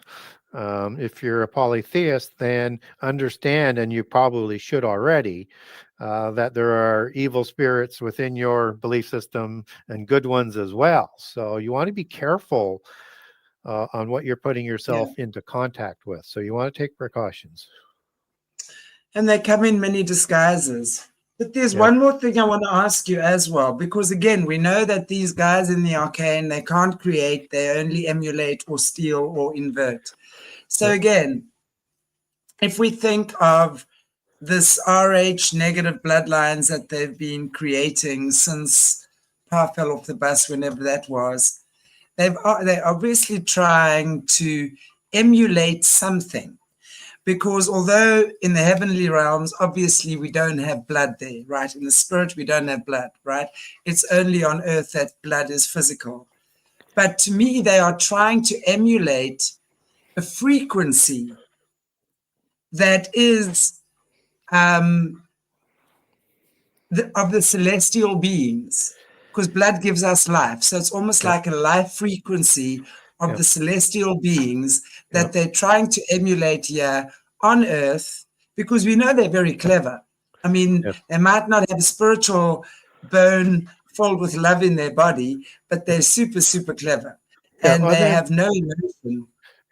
S2: If you're a polytheist, then understand, and you probably should already, that there are evil spirits within your belief system and good ones as well. So you want to be careful on what you're putting
S1: Yeah.
S2: yourself into contact with. So you want to take precautions.
S1: And they come in many disguises. But there's
S2: Yeah.
S1: one more thing I want to ask you as well, because again, we know that these guys in the arcane, they can't create, they only emulate or steal or invert. So
S2: Yep.
S1: again, if we think of this RH negative bloodlines that they've been creating since Pa fell off the bus, whenever that was, they're obviously trying to emulate something. Because although in the heavenly realms, obviously we don't have blood there, right? In the spirit, we don't have blood, right? It's only on earth that blood is physical. But to me, they are trying to emulate a frequency that is of the celestial beings, because blood gives us life. So it's almost
S2: Yep.
S1: like a life frequency of
S2: Yep.
S1: the celestial beings that
S2: Yep.
S1: they're trying to emulate here on earth, because we know they're very clever. I mean,
S2: Yes.
S1: they might not have a spiritual bone filled with love in their body, but they're super, super clever,
S2: Yeah,
S1: and
S2: well,
S1: they have no emotion.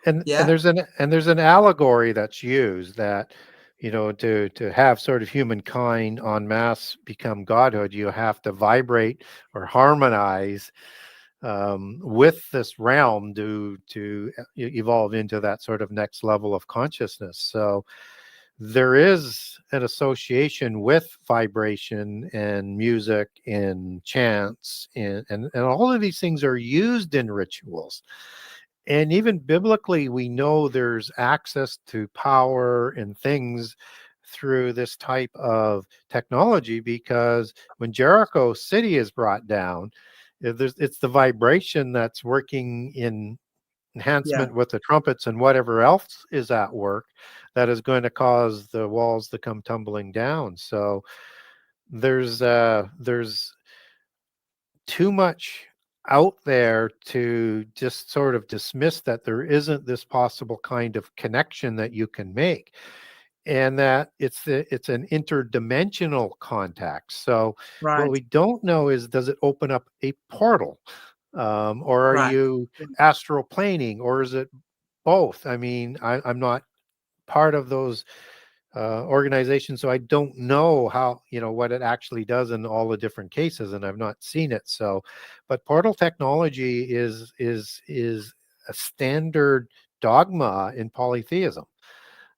S2: and
S1: Yeah,
S2: there's an allegory that's used that, to have sort of humankind en masse become godhood, you have to vibrate or harmonize with this realm to evolve into that sort of next level of consciousness. So there is an association with vibration and music and chants, and all of these things are used in rituals. And even biblically, we know there's access to power and things through this type of technology, because when Jericho city is brought down, it's the vibration that's working in
S1: yeah,
S2: enhancement with the trumpets and whatever else is at work that is going to cause the walls to come tumbling down. So there's too much out there to just sort of dismiss that there isn't this possible kind of connection that you can make, and that it's an interdimensional contact. So what
S1: right,
S2: we don't know is, does it open up a portal, or are
S1: right,
S2: you astral planing, or is it both? I mean, I'm not part of those organizations, so I don't know how, what it actually does in all the different cases, and I've not seen it. So, but portal technology is a standard dogma in polytheism.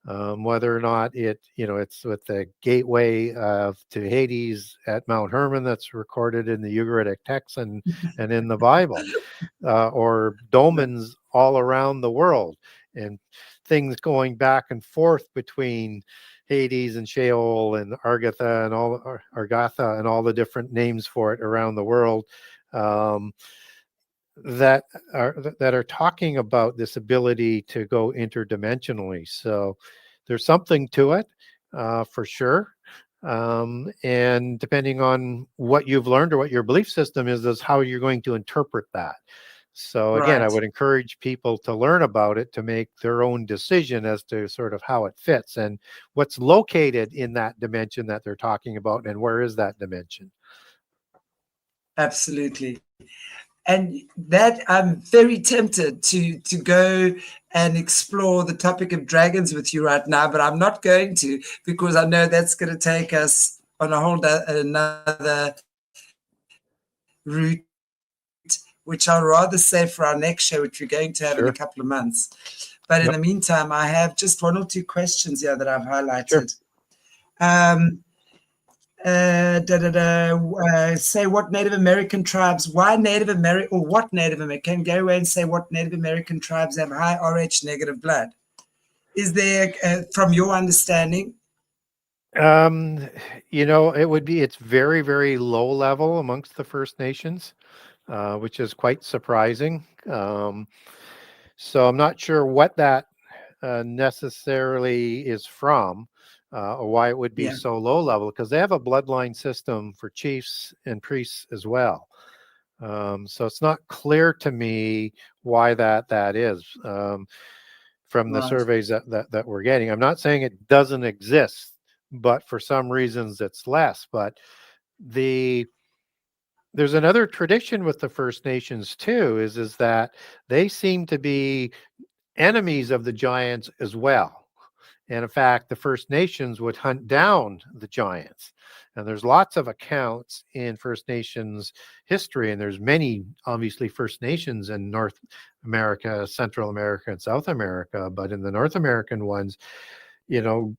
S2: Whether or not it's with the gateway to Hades at Mount Hermon that's recorded in the Ugaritic texts and in the Bible, or dolmens all around the world, and things going back and forth between Hades and Sheol and Argatha and Argatha and all the different names for it around the world. Um, that that are talking about this ability to go interdimensionally. So there's something to it, for sure. And depending on what you've learned or what your belief system is how you're going to interpret that. So again, I
S1: right.
S2: would encourage people to learn about it to make their own decision as to sort of how it fits and what's located in that dimension that they're talking about, and where is that dimension.
S1: Absolutely. And that I'm very tempted to go and explore the topic of dragons with you right now, but I'm not going to, because I know that's going to take us on a whole another route, which I'll rather save for our next show, which we're going to have in a
S2: Sure.
S1: couple of months. But in
S2: Yep.
S1: the meantime, I have just one or two questions here that I've
S2: Sure.
S1: highlighted. Say what Native American tribes, why Native American, or what Native American, go away and say what Native American tribes have high RH negative blood. Is there, from your understanding?
S2: It's very, very low level amongst the First Nations, which is quite surprising. So I'm not sure what that necessarily is from, or why it would be
S1: Yeah,
S2: so low level, because they have a bloodline system for chiefs and priests as well. So it's not clear to me why that is, from the
S1: right,
S2: surveys that we're getting. I'm not saying it doesn't exist, but for some reasons it's less. But there's another tradition with the First Nations too, is that they seem to be enemies of the giants as well. And in fact, the First Nations would hunt down the giants. And there's lots of accounts in First Nations history, and there's many, obviously, First Nations in North America, Central America, and South America. But in the North American ones, you know,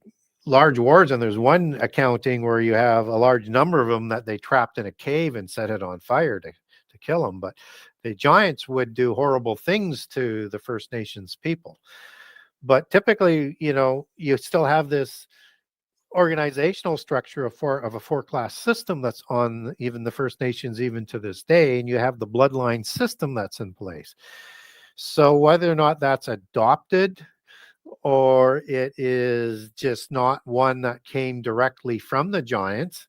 S2: large wars, and there's one accounting where you have a large number of them that they trapped in a cave and set it on fire to kill them. But the giants would do horrible things to the First Nations people. But typically, you still have this organizational structure of a four-class system that's on even the First Nations even to this day, and you have the bloodline system that's in place. So whether or not that's adopted or it is just not one that came directly from the giants,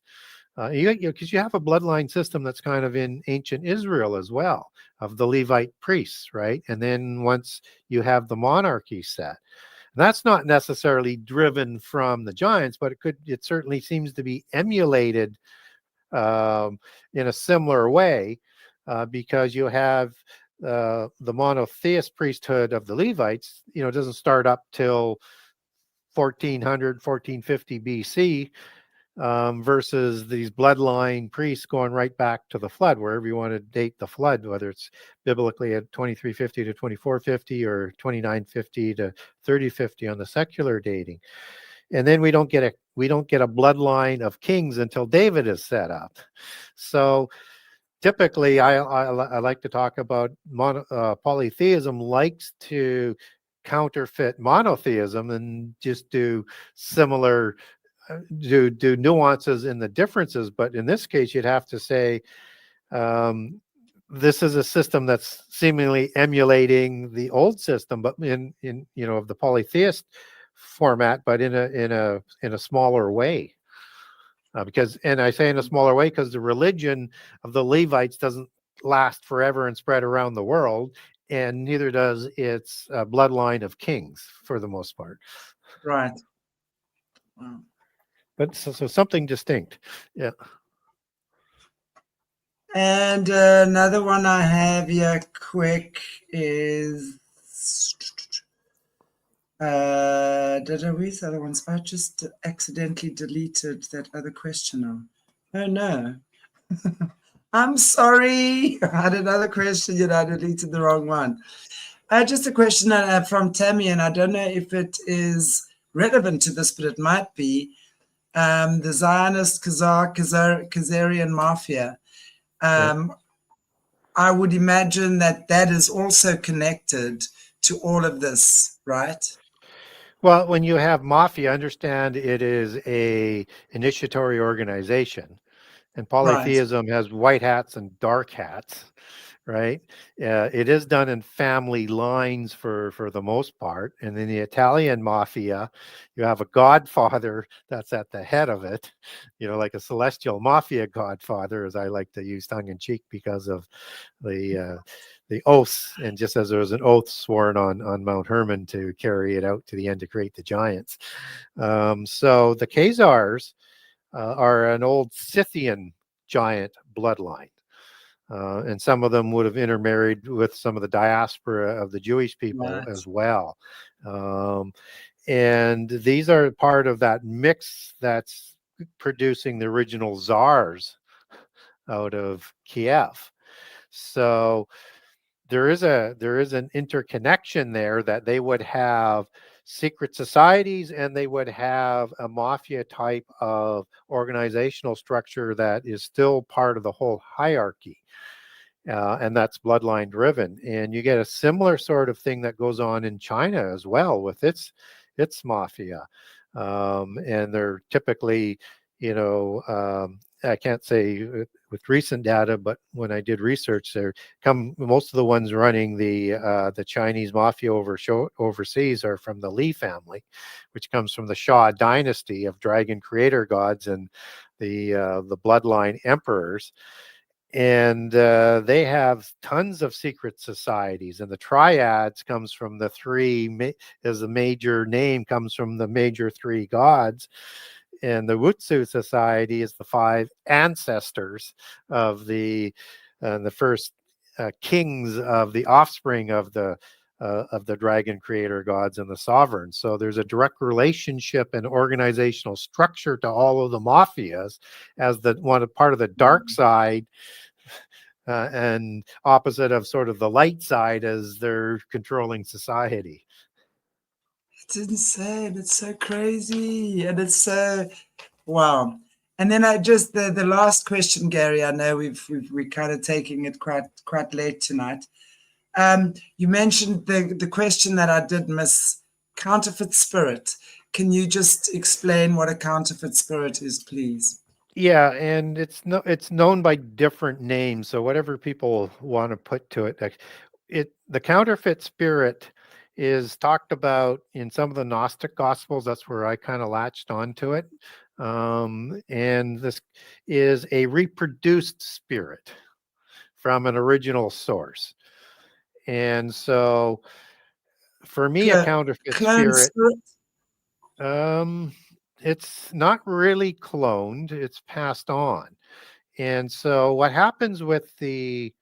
S2: because you have a bloodline system that's kind of in ancient Israel as well, of the Levite priests, right? And then once you have the monarchy set, that's not necessarily driven from the giants, but it certainly seems to be emulated in a similar way, because you have the monotheist priesthood of the Levites, doesn't start up till 1400, 1450 BC, versus these bloodline priests going right back to the flood, wherever you want to date the flood, whether it's biblically at 2350 to 2450 or 2950 to 3050 on the secular dating. And then we don't get a bloodline of kings until David is set up. So typically, I like to talk about polytheism likes to counterfeit monotheism and just do similar do nuances in the differences. But in this case, you'd have to say this is a system that's seemingly emulating the old system, but in of the polytheist format, but in a smaller way. And I say in a smaller way because the religion of the Levites doesn't last forever and spread around the world, and neither does its bloodline of kings for the most part.
S1: Right. Wow.
S2: But so something distinct. Yeah.
S1: And another one I have here quick is did I read the other ones? I just accidentally deleted that other question now. Oh no. I'm sorry. I had another question and I deleted the wrong one. Just a question from Tammy, and I don't know if it is relevant to this, but it might be. The Zionist Khazarian mafia. I would imagine that is also connected to all of this, right?
S2: Well, when you have mafia, understand it is a initiatory organization, and polytheism has white hats and dark hats, right? It is done in family lines for the most part. And in the Italian mafia, you have a godfather that's at the head of it, like a celestial mafia godfather, as I like to use tongue in cheek because of the oaths. And just as there was an oath sworn on Mount Hermon to carry it out to the end to create the giants. So the Khazars are an old Scythian giant bloodline. And some of them would have intermarried with some of the diaspora of the Jewish people as well. And these are part of that mix that's producing the original czars out of Kiev. So there is an interconnection there, that they would have secret societies and they would have a mafia type of organizational structure that is still part of the whole hierarchy. And that's bloodline driven. And you get a similar sort of thing that goes on in China as well with its mafia. And they're typically, I can't say with recent data, but when I did research, most of the ones running the Chinese mafia overseas are from the Li family, which comes from the Shah dynasty of dragon creator gods and the bloodline emperors. And they have tons of secret societies, and the triads comes from the three, as the major name comes from the major three gods. And the Wutsu society is the five ancestors of the first kings of the offspring of the dragon creator gods and the sovereigns. So there's a direct relationship and organizational structure to all of the mafias as part of the dark side, and opposite of sort of the light side as they're controlling society.
S1: It's insane. It's so crazy. And it's so, wow. And then the last question, Gary, I know we're kind of taking it quite late tonight. You mentioned the question that I did miss, counterfeit spirit. Can you just explain what a counterfeit spirit is, please?
S2: Yeah, and it's known by different names. So whatever people want to put to it, the counterfeit spirit is talked about in some of the Gnostic Gospels. That's where I kind of latched onto it. And this is a reproduced spirit from an original source. And so For me, a counterfeit
S1: clone
S2: spirit,
S1: spirit?
S2: it's not really cloned, it's passed on. And so what happens with the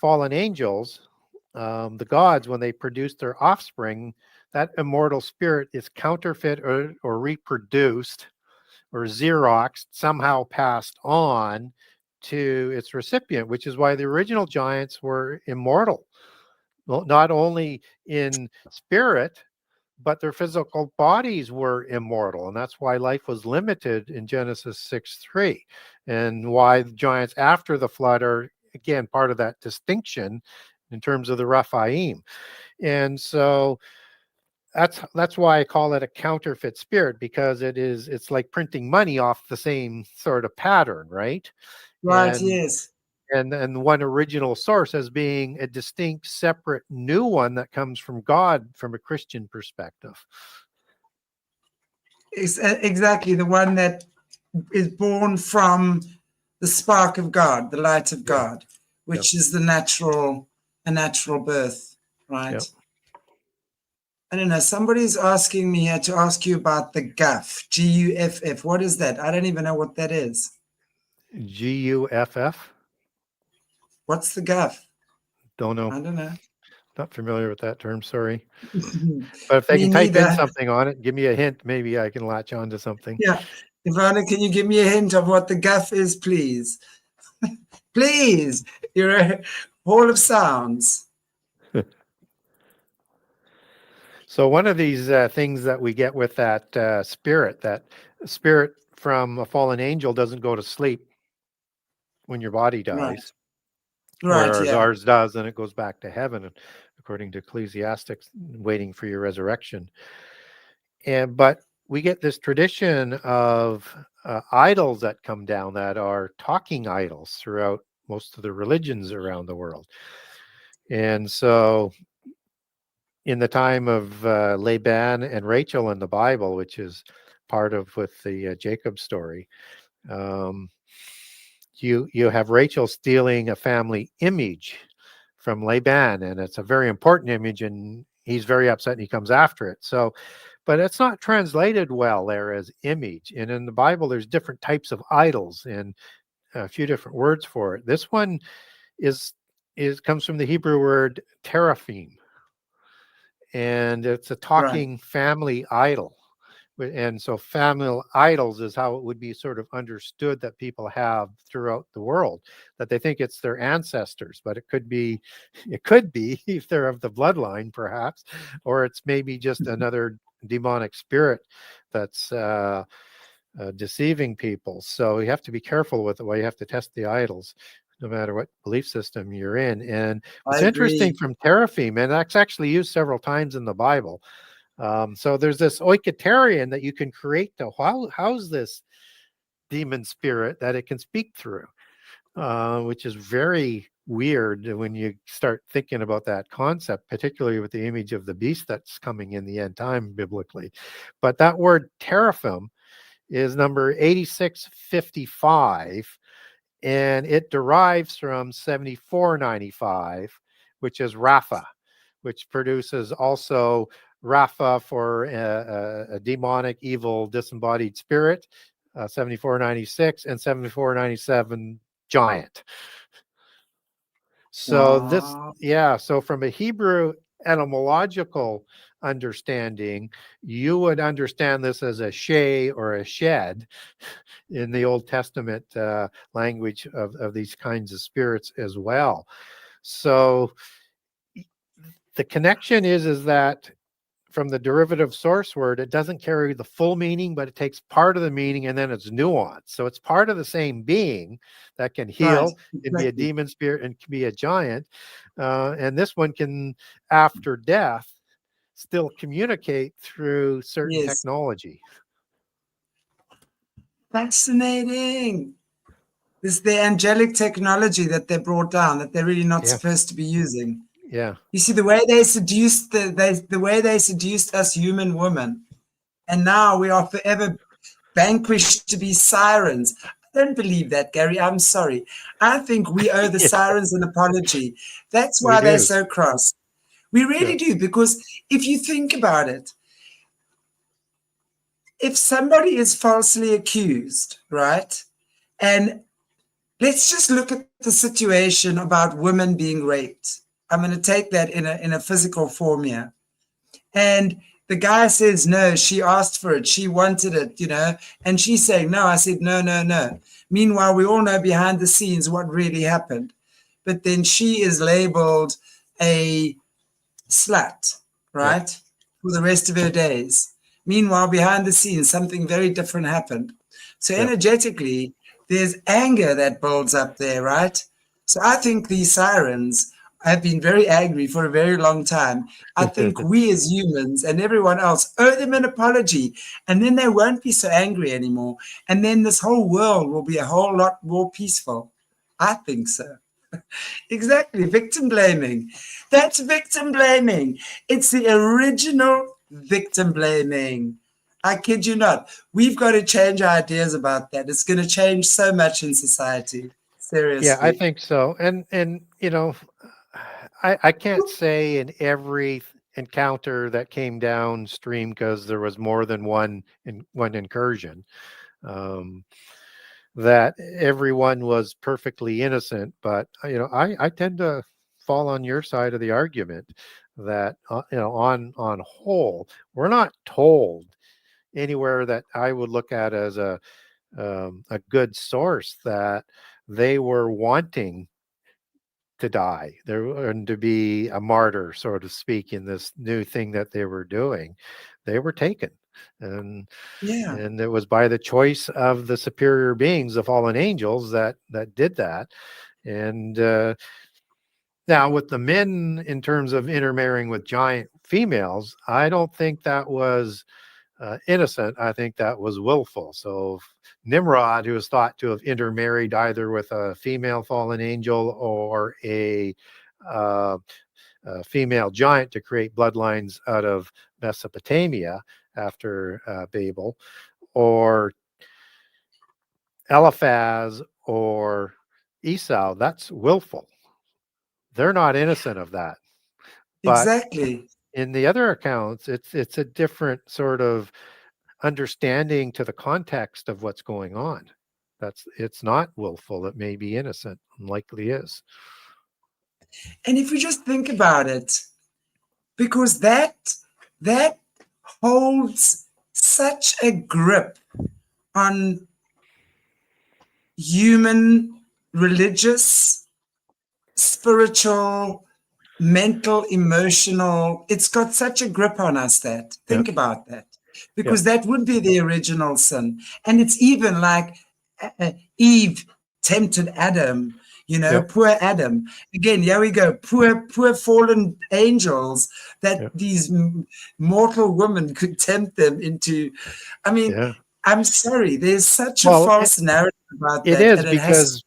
S2: fallen angels, the gods, when they produce their offspring, that immortal spirit is counterfeit or reproduced or Xeroxed, somehow passed on to its recipient, which is why the original giants were immortal, well, not only in spirit, but their physical bodies were immortal. And that's why life was limited in Genesis 6:3, and why the giants after the flood are, again, part of that distinction in terms of the Rephaim. And so that's why I call it a counterfeit spirit, because it's like printing money off the same sort of pattern, right?
S1: Right,
S2: And
S1: yes.
S2: and one original source as being a distinct, separate, new one that comes from God from a Christian perspective.
S1: Exactly, the one that is born from the spark of God, the light of God, which is a natural birth, right?
S2: Yep.
S1: I don't know. Somebody's asking me here to ask you about the guff, Guff. What is that? I don't even know what that is.
S2: Guff?
S1: What's the guff?
S2: Don't know.
S1: I don't know.
S2: Not familiar with that term, sorry. But if they
S1: Me
S2: can type
S1: neither.
S2: in something on it, give me a hint, maybe I can latch on to something.
S1: Yeah. Ivana, can you give me a hint of what the guff is, please? Please. You're a hall of sounds.
S2: So one of these things that we get with that spirit from a fallen angel doesn't go to sleep when your body dies.
S1: Right,
S2: Whereas
S1: yeah.
S2: ours does, and it goes back to heaven, according to Ecclesiastics, waiting for your resurrection. But we get this tradition of idols that come down that are talking idols throughout most of the religions around the world. And so in the time of Laban and Rachel in the Bible, which is part of with the Jacob story, you have Rachel stealing a family image from Laban, and it's a very important image, and he's very upset and he comes after it. So, but it's not translated well there as image. And in the Bible, there's different types of idols and a few different words for it. This one comes from the Hebrew word teraphim, and it's a talking family idol. And so family idols is how it would be sort of understood that people have throughout the world, that they think it's their ancestors, but it could be if they're of the bloodline perhaps, or it's maybe just another demonic spirit that's deceiving people. So you have to be careful with it. Why you have to test the idols, no matter what belief system you're in. And what's interesting from teraphim, and that's actually used several times in the Bible. So there's this oiketerion that you can create to house this demon spirit that it can speak through, which is very weird when you start thinking about that concept, particularly with the image of the beast that's coming in the end time biblically. But that word teraphim is number 8655, and it derives from 7495, which is Rapha, which produces also Rapha for a demonic, evil, disembodied spirit, 7496, and 7497 giant. So so from a Hebrew etymological understanding, you would understand this as a shay or a shed in the Old Testament language of these kinds of spirits as well. So the connection is that from the derivative source word, it doesn't carry the full meaning, but it takes part of the meaning and then it's nuanced. So it's part of the same being that can heal, can be a demon spirit, and can be a giant. And this one can, after death, still communicate through certain technology.
S1: Fascinating. This is the angelic technology that they brought down that they're really not supposed to be using.
S2: Yeah.
S1: You see, the way they seduced the way they seduced us human women, and now we are forever vanquished to be sirens. I don't believe that, Gary. I'm sorry. I think we owe the sirens an apology. That's why they're so cross. We really do, because if you think about it, if somebody is falsely accused, right? And let's just look at the situation about women being raped. I'm going to take that in a physical form here. And the guy says, no, she asked for it. She wanted it, and she's saying, no. I said, no, no, no. Meanwhile, we all know behind the scenes what really happened. But then she is labeled a slut, right? For the rest of her days. Meanwhile, behind the scenes, something very different happened. So energetically, there's anger that builds up there, right? So I think these sirens have been very angry for a very long time. I think we as humans and everyone else owe them an apology, and then they won't be so angry anymore. And then this whole world will be a whole lot more peaceful. I think so. Exactly. Victim blaming. That's victim blaming. It's the original victim blaming. I kid you not. We've got to change our ideas about that. It's going to change so much in society. Seriously.
S2: Yeah, I think so. And I can't say in every encounter that came downstream, because there was more than one incursion, that everyone was perfectly innocent. But I tend to fall on your side of the argument that on whole, we're not told anywhere that I would look at as a good source that they were wanting to die there and to be a martyr, so to speak, in this new thing that they were doing. They were taken, and it was by the choice of the superior beings, the fallen angels, that did that. And now with the men, in terms of intermarrying with giant females, I don't think that was innocent. I think that was willful. So Nimrod, who is thought to have intermarried either with a female fallen angel or a female giant to create bloodlines out of Mesopotamia after Babel, or Eliphaz or Esau, that's willful. They're not innocent of that. But
S1: exactly.
S2: in the other accounts, it's a different sort of understanding to the context of what's going on. It's not willful. It may be innocent, and likely is.
S1: And if we just think about it, because that holds such a grip on human, religious, spiritual, mental, emotional. It's got such a grip on us that, think about that, because that would be the original sin. And it's even like Eve tempted Adam, poor Adam. Again, here we go, poor fallen angels that these mortal women could tempt them into. I mean, I'm sorry, there's such a false narrative about that.
S2: It is, because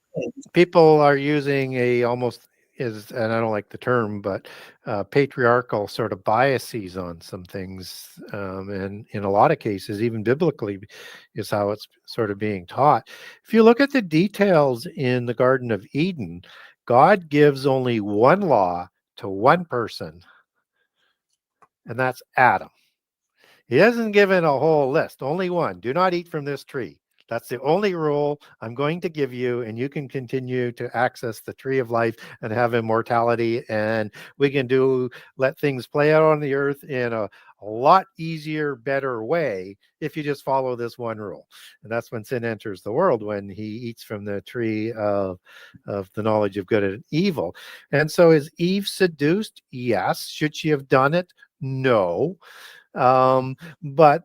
S2: people are using and I don't like the term, but patriarchal sort of biases on some things. And in a lot of cases, even biblically, is how it's sort of being taught. If you look at the details in the Garden of Eden, God gives only one law to one person, and that's Adam. He doesn't give it a whole list, only one. Do not eat from this tree. That's the only rule I'm going to give you, and you can continue to access the tree of life and have immortality, and we can let things play out on the earth in a lot easier, better way if you just follow this one rule. And that's when sin enters the world, when he eats from the tree of the knowledge of good and evil. And so is Eve seduced? Yes. Should she have done it? No. But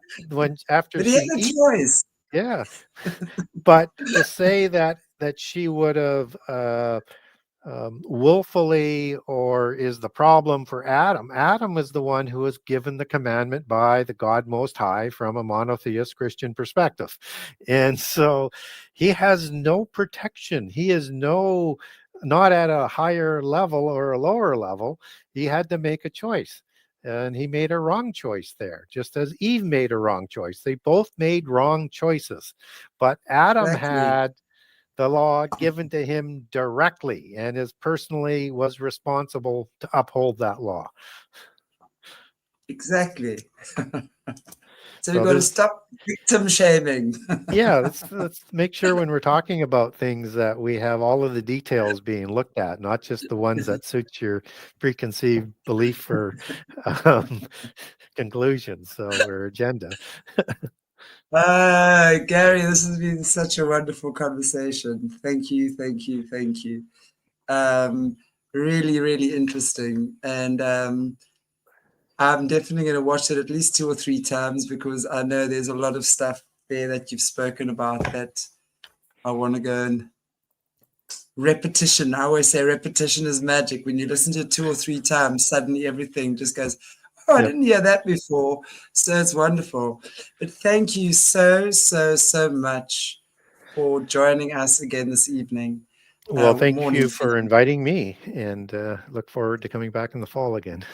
S2: after she eats, but to say that she would have willfully, or is the problem for Adam? Adam is the one who was given the commandment by the God Most High from a monotheist Christian perspective, and so he has no protection. He is not at a higher level or a lower level. He had to make a choice. And he made a wrong choice there, just as Eve made a wrong choice. They both made wrong choices. But Adam had the law given to him directly and is personally was responsible to uphold that law.
S1: Exactly. So we've
S2: So
S1: got to
S2: there's,
S1: stop victim shaming.
S2: yeah, let's make sure when we're talking about things that we have all of the details being looked at, not just the ones that suit your preconceived belief or um, conclusions or agenda.
S1: Gary, this has been such a wonderful conversation. Thank you, thank you, thank you. Really, really interesting. And I'm definitely going to watch it at least 2 or 3 times because I know there's a lot of stuff there that you've spoken about that I want to go and repetition. I always say repetition is magic. When you listen to it 2 or 3 times, suddenly everything just goes, oh, I
S2: Yep.
S1: didn't hear that before. So it's wonderful. But thank you so, so, so much for joining us again this evening.
S2: Well, thank
S1: Morning
S2: you
S1: for you.
S2: for inviting me, and look forward to coming back in the fall again.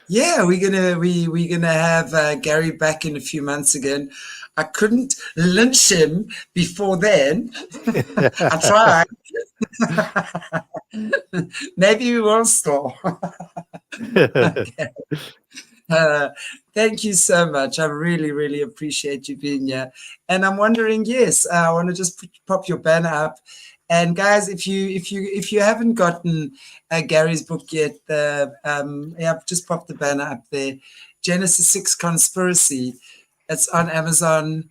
S1: Yeah, we're gonna have Gary back in a few months again. I couldn't lynch him before then. I tried. Maybe we will still. Okay. Thank you so much. I really, really appreciate you being here. And I'm wondering, yes, I want to just pop your banner up. And guys, if you haven't gotten Gary's book yet, I've just popped the banner up there. Genesis 6 Conspiracy. It's on Amazon.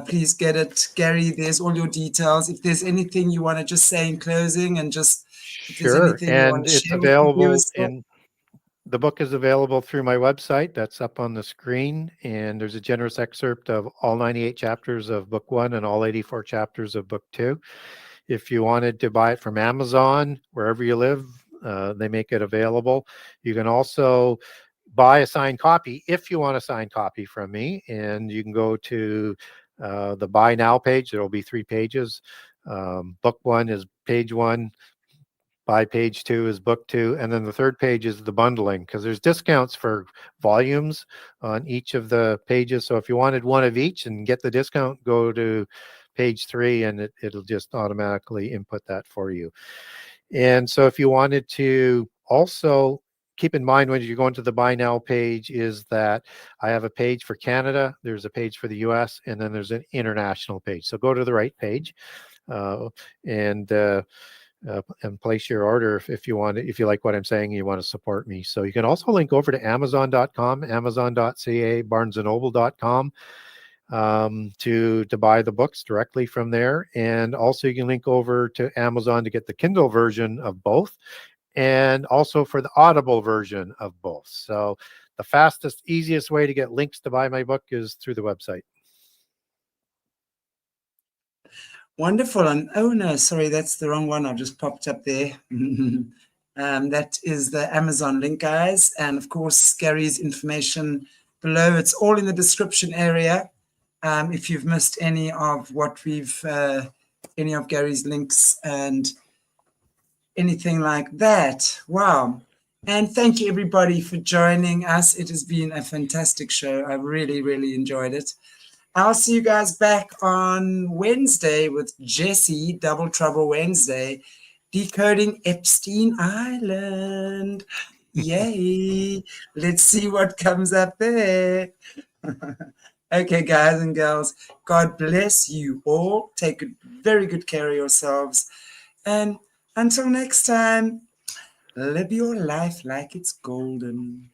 S1: Please get it, Gary. There's all your details. If there's anything you want to just say in closing, and just if there's
S2: Sure,
S1: anything you want
S2: and
S1: to
S2: it's
S1: share with the
S2: available
S1: viewers.
S2: in the book is available through my website. That's up on the screen, and there's a generous excerpt of all 98 chapters of book 1 and all 84 chapters of book 2. If you wanted to buy it from Amazon, wherever you live, they make it available. You can also buy a signed copy if you want a signed copy from me, and you can go to the buy now page. There will be 3 pages. Book 1 is page 1. By page 2 is book 2, and then the 3rd page is the bundling, because there's discounts for volumes on each of the pages. So if you wanted one of each and get the discount, go to page 3 and it'll just automatically input that for you. And so if you wanted to also keep in mind when you go into the buy now page is that I have a page for Canada, there's a page for the US, and then there's an international page. So go to the right page and place your order if you want, if you like what I'm saying, you want to support me. So you can also link over to Amazon.com, Amazon.ca, BarnesandNoble.com to buy the books directly from there. And also you can link over to Amazon to get the Kindle version of both, and also for the Audible version of both. So the fastest, easiest way to get links to buy my book is through the website.
S1: Wonderful. And oh no, sorry, that's the wrong one. I've just popped up there. That is the Amazon link, guys. And of course, Gary's information below. It's all in the description area. If you've missed any of what any of Gary's links and anything like that. Wow. And thank you, everybody, for joining us. It has been a fantastic show. I really, really enjoyed it. I'll see you guys back on Wednesday with Jesse, Double Trouble Wednesday, decoding Epstein Island. Yay. Let's see what comes up there. Okay, guys and girls, God bless you all. Take very good care of yourselves. And until next time, live your life like it's golden.